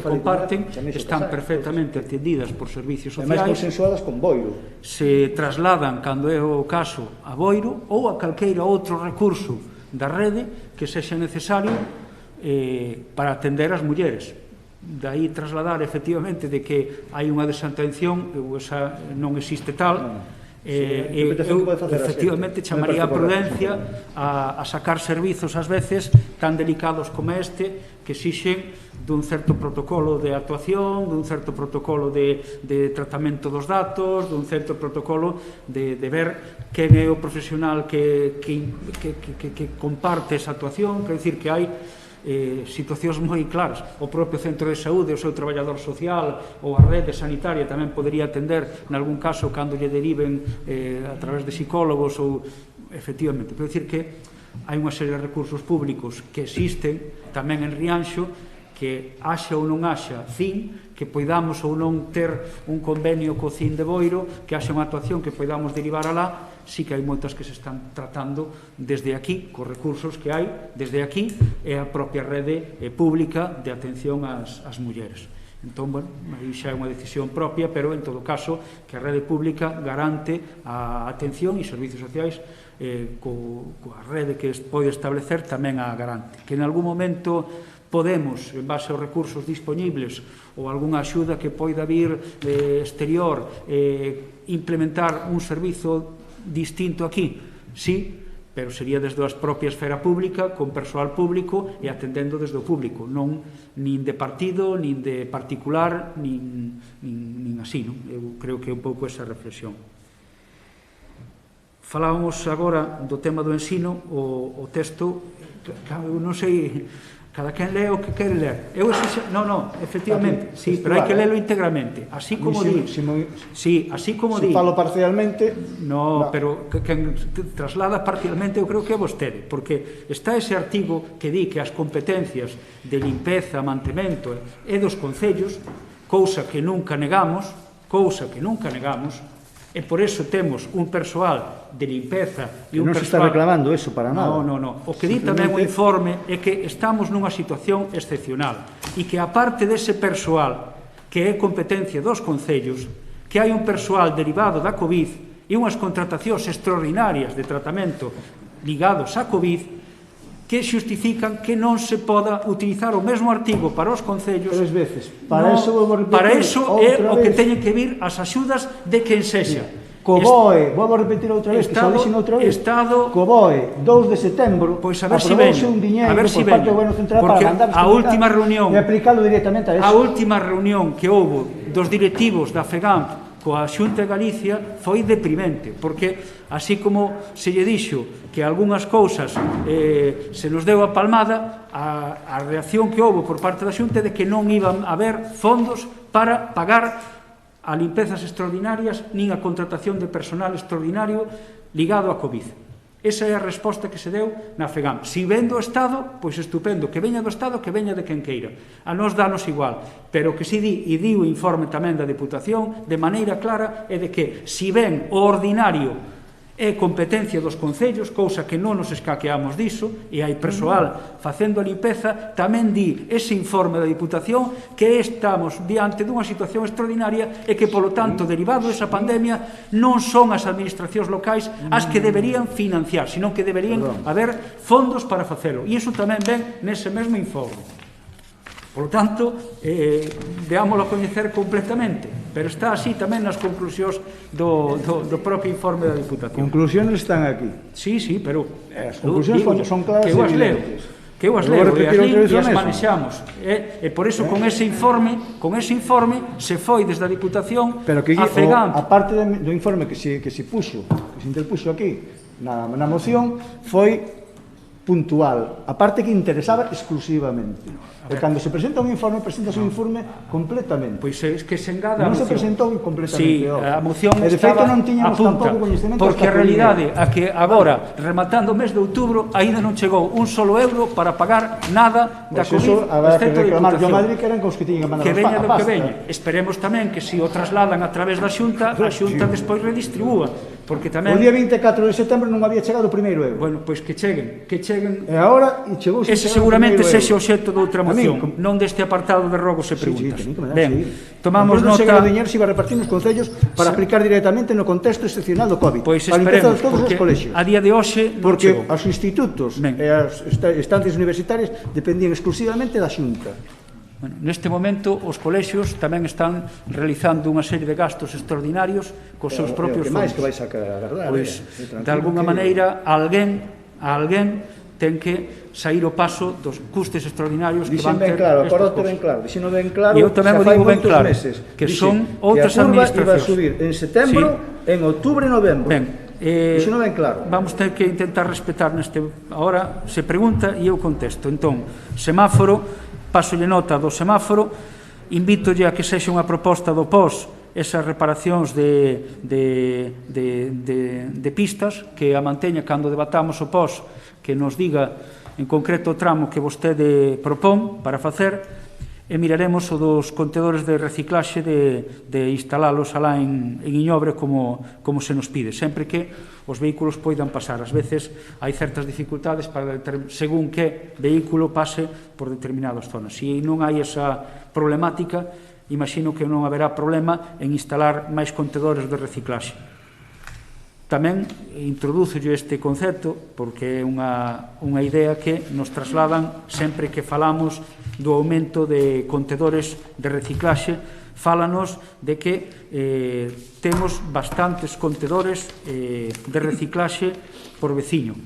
comparten están perfectamente atendidas por servicios sociais.
Ademais consensuadas con Boiro.
Se trasladan, cando é o caso, a Boiro ou a calqueira outro recurso da rede que sexa necesario para atender as mulleres. Daí trasladar efectivamente de que hai unha desatención, esa non existe tal, efectivamente chamaría a prudencia a sacar servizos ás veces tan delicados como este que exixen dun certo protocolo de actuación, dun certo protocolo de tratamento dos datos, dun certo protocolo de ver quen é o profesional que comparte esa actuación. Quer dicir que hai situacións moi claras. O propio centro de saúde, o seu traballador social ou a rede sanitaria tamén podería atender nalgún caso cando lle deriven a través de psicólogos ou efectivamente. Quero dicir que hai unha serie de recursos públicos que existen tamén en Rianxo, que haxa ou non haxa CIN, que poidamos ou non ter un convenio co CIN de Boiro, que haxa unha actuación que poidamos derivar alá. Sí que hai moitas que se están tratando desde aquí, cos recursos que hai desde aquí e a propia rede pública de atención ás mulleres. Entón, bueno, aí xa é unha decisión propia, pero en todo caso que a rede pública garante a atención e servicios sociais coa rede que pode establecer tamén a garante. Que en algún momento podemos, en base aos recursos disponibles ou algunha axuda que poida vir exterior, implementar un servizo distinto aquí, sí, pero sería desde a propia esfera pública, con persoal público e atendendo desde o público, non nin de partido, nin de particular, nin así, non? Eu creo que é un pouco esa reflexión. Falábamos agora do tema do ensino, o texto, claro, eu non sei Cada quen lee o que quere ler. Non, efectivamente, sí, pero hai que lelo íntegramente, así como di. Sí, así como di.
Se falo parcialmente...
No, pero quen traslada parcialmente eu creo que é vostede, porque está ese artigo que di que as competencias de limpeza, mantemento e dos concellos, cousa que nunca negamos, e por eso temos un persoal de limpeza e un
non se está
persoal...
reclamando eso para nada.
No. O que di tamén o informe é que estamos nunha situación excepcional e que aparte dese persoal que é competencia dos concellos, que hai un persoal derivado da COVID e unhas contratacións extraordinarias de tratamento ligados á COVID que xustifican que non se poda utilizar o mesmo artigo para os concellos.
3 veces. Para eso vou repetir
para eso é o que teñen que vir as axudas de quen sexa.
Co BOE, vou repetir outra vez, que xa dixen outra vez. Co BOE, 2 de setembro, aprobouse un diñeiro por parte do Goberno Central para mandar
a última reunión
e aplicalo directamente a eso.
A última reunión que houbo dos directivos da FEGAMP coa Xunta de Galicia foi deprimente, porque así como se lle dixo que algunhas cousas se nos deu a palmada, a reacción que houve por parte da Xunta de que non iban a haber fondos para pagar a limpezas extraordinarias nin a contratación de personal extraordinario ligado a COVID. Esa é a resposta que se deu na FEGAM. Si ven do Estado, pois estupendo, que veña do Estado, que veña de quen queira. A nós danos igual, pero que si di, e di o informe tamén da Deputación, de maneira clara, é de que si ven o ordinario é competencia dos concellos, cousa que non nos escaqueamos diso, e hai persoal facendo a limpeza, tamén di ese informe da Diputación que estamos diante dunha situación extraordinaria e que, polo tanto, derivado desa pandemia, non son as administracións locais as que deberían financiar, senón que deberían haber fondos para facelo. E iso tamén ven nese mesmo informe. Por lo tanto, veámoslo a coñecer completamente, pero está así tamén nas conclusións do propio informe da Diputación.
Conclusiones están aquí.
Sí, pero
as conclusións son claras e evidentes.
Que eu as leo e as manexamos. E por iso, con ese informe se foi desde a Diputación a FEGAMP.
A parte do informe que se interpuxo aquí na moción foi puntual, a parte que interesaba exclusivamente. E cando se presenta un informe completamente.
Pois é que se engada a moción.
Non se presentou completamente.
Sí, a moción
e de feito non tiñamos tampouco coñecemento.
Porque a realidade é que agora, rematando o mes de outubro, aínda non chegou un solo euro para pagar nada da COVID.
Pois iso, habrá que reclamar a Madrid que eran cos que tiñen que mandar
a pasta. Que veña do que veña. Esperemos tamén que se o trasladan a través da Xunta, a Xunta despois redistribúa. Porque tamén...
O día 24 de setembro non había chegado o primeiro euro.
Bueno, pois que cheguen.
E agora chegou...
Ese seguramente sexe o xeito de outra moción, non deste apartado de rogos e preguntas. Ben, tomamos nota...
Non chega o diñeiro se iba a repartir nos concellos para aplicar directamente no contexto excepcional do COVID.
Pois esperemos, porque a día de hoxe non chegou.
Porque os institutos e as estancias universitarias dependían exclusivamente da Xunta.
Bueno, neste momento, os colexios tamén están realizando unha serie de gastos extraordinarios cos seus propios fondos.
Que máis que vais a agardar?
Pois, de alguna maneira, alguén ten que sair o paso dos custes extraordinarios que van ter
estes custos. Dixeno ben claro,
e eu tamén o digo ben claro, que son outras administracións.
Que a curva iba a subir en setembro, en outubro e novembro. Dixeno ben claro.
Vamos ter que intentar respetar neste... Ahora se pregunta e eu contesto. Entón, semáforo, pasolle nota do semáforo, invítolle a que sexa unha proposta do POS esas reparacións de pistas, que a manteña cando debatamos o POS, que nos diga en concreto o tramo que vostede propón para facer, e miraremos o dos contedores de reciclaxe de instalalos alá en Iñobre como se nos pide, sempre que os vehículos poidan pasar. Ás veces hai certas dificultades para según que vehículo pase por determinadas zonas. Se non hai esa problemática, imagino que non haberá problema en instalar máis contedores de reciclaxe. Tamén introdúzolle este concepto porque é unha idea que nos trasladan sempre que falamos do aumento de contedores de reciclaxe. Fálanos de que temos bastantes contedores de reciclaxe por veciño.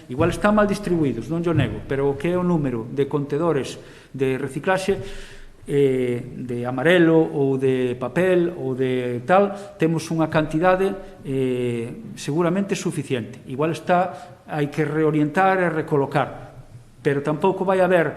Igual están mal distribuídos, non yo nego, pero o que é o número de contedores de reciclaxe de amarelo ou de papel ou de tal, temos unha cantidade seguramente suficiente. Igual hai que reorientar e recolocar, pero tampouco vai haber,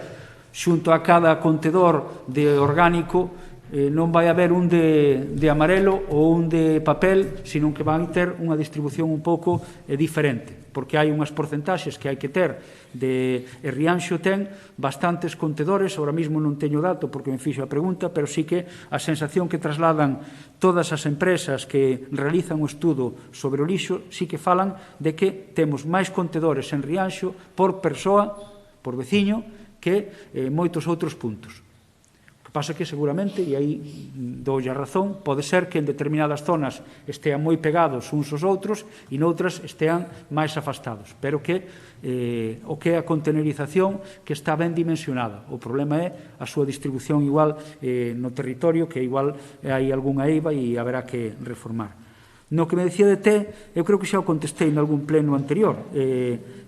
xunto a cada contedor de orgánico, non vai haber un de amarelo ou un de papel, sino que vai ter unha distribución un pouco diferente, porque hai unhas porcentaxes que hai que ter e Rianxo ten bastantes contedores, ahora mesmo non teño dato porque me fixo a pregunta, pero sí que a sensación que trasladan todas as empresas que realizan o estudo sobre o lixo, sí que falan de que temos máis contedores en Rianxo por persoa, por veciño, que moitos outros puntos. Pasa que seguramente, e aí doulle a razón, pode ser que en determinadas zonas estean moi pegados uns aos outros e noutras estean máis afastados, pero que o que é a contenerización que está ben dimensionada. O problema é a súa distribución igual no territorio, que igual hai algunha eiva e haberá que reformar. No que me decía de té, eu creo que xa o contestei en algún pleno anterior.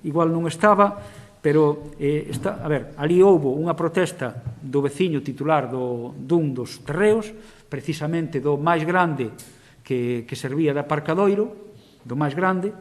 Igual non estaba, pero, a ver, ali houbo unha protesta do veciño titular dun dos terreos, precisamente do máis grande que servía de aparcadoiro, do máis grande,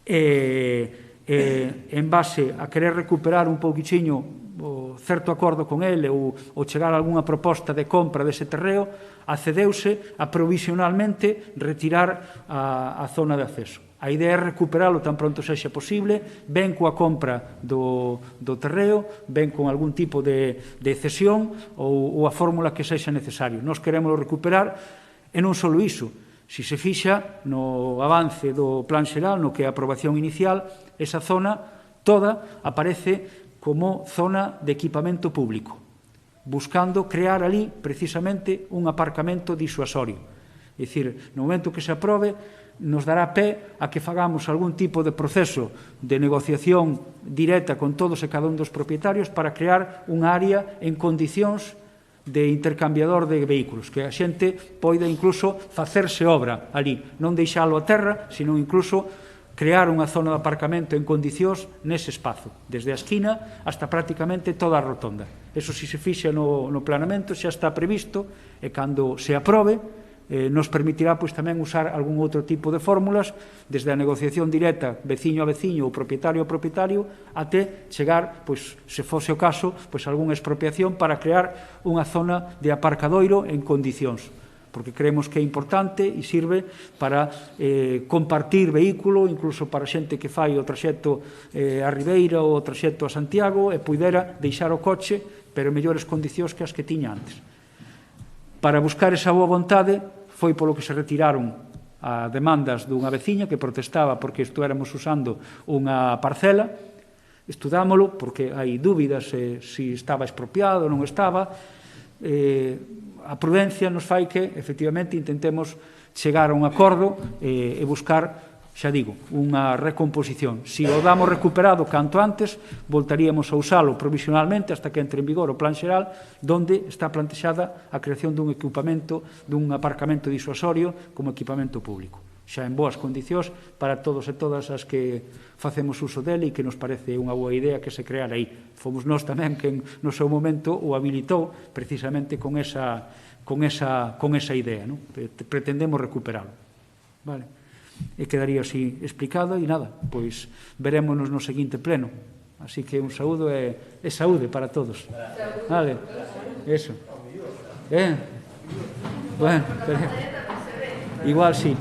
en base a querer recuperar un pouquichiño certo acordo con ele ou chegar a algunha proposta de compra dese terreo, accedeuse a provisionalmente retirar a zona de acceso. A idea é recuperalo tan pronto sexa posible, ben coa compra do terreo, ben con algún tipo de cesión ou a fórmula que sexa necesario. Nós queremos recuperar, e non só iso, se se fixa no avance do plan xeral, no que é a aprobación inicial, esa zona toda aparece como zona de equipamento público, buscando crear ali precisamente un aparcamento disuasorio. É dicir, no momento que se aprobe, nos dará pé a que fagamos algún tipo de proceso de negociación directa con todos e cada un dos propietarios para crear unha área en condicións de intercambiador de vehículos, que a xente poida incluso facerse obra ali, non deixalo a terra, sino incluso crear unha zona de aparcamento en condicións nese espazo, desde a esquina hasta prácticamente toda a rotonda. Eso, se se fixa no planeamento, xa está previsto, e cando se aprobe, nos permitirá tamén usar algún outro tipo de fórmulas, desde a negociación directa veciño a veciño ou propietario a propietario, até chegar, se fose o caso, a algunha expropiación para crear unha zona de aparcadoiro en condicións, porque creemos que é importante e sirve para compartir vehículo, incluso para xente que fai o traxecto a Ribeira ou o traxecto a Santiago e puidera deixar o coche, pero en mellores condicións que as que tiña antes. Para buscar esa boa vontade foi polo que se retiraron as demandas dunha veciña que protestaba porque estuéramos usando unha parcela. Estudámolo porque hai dúbidas se estaba expropiado ou non estaba. A prudencia nos fai que, efectivamente, intentemos chegar a un acordo e buscar, xa digo, unha recomposición. Se o damos recuperado canto antes, voltaríamos a usalo provisionalmente hasta que entre en vigor o plan xeral, donde está plantexada a creación dun equipamento, dun aparcamento disuasorio como equipamento público, xa en boas condicións para todos e todas as que facemos uso dele e que nos parece unha boa idea que se creara aí. Fomos nós tamén que no seu momento o habilitou precisamente con esa idea, non? Pretendemos recuperalo. Vale? E quedaría así explicado e nada, pois verémonos no seguinte pleno. Así que un saúdo e saúde para todos. Vale, eso. Bueno, igual sí.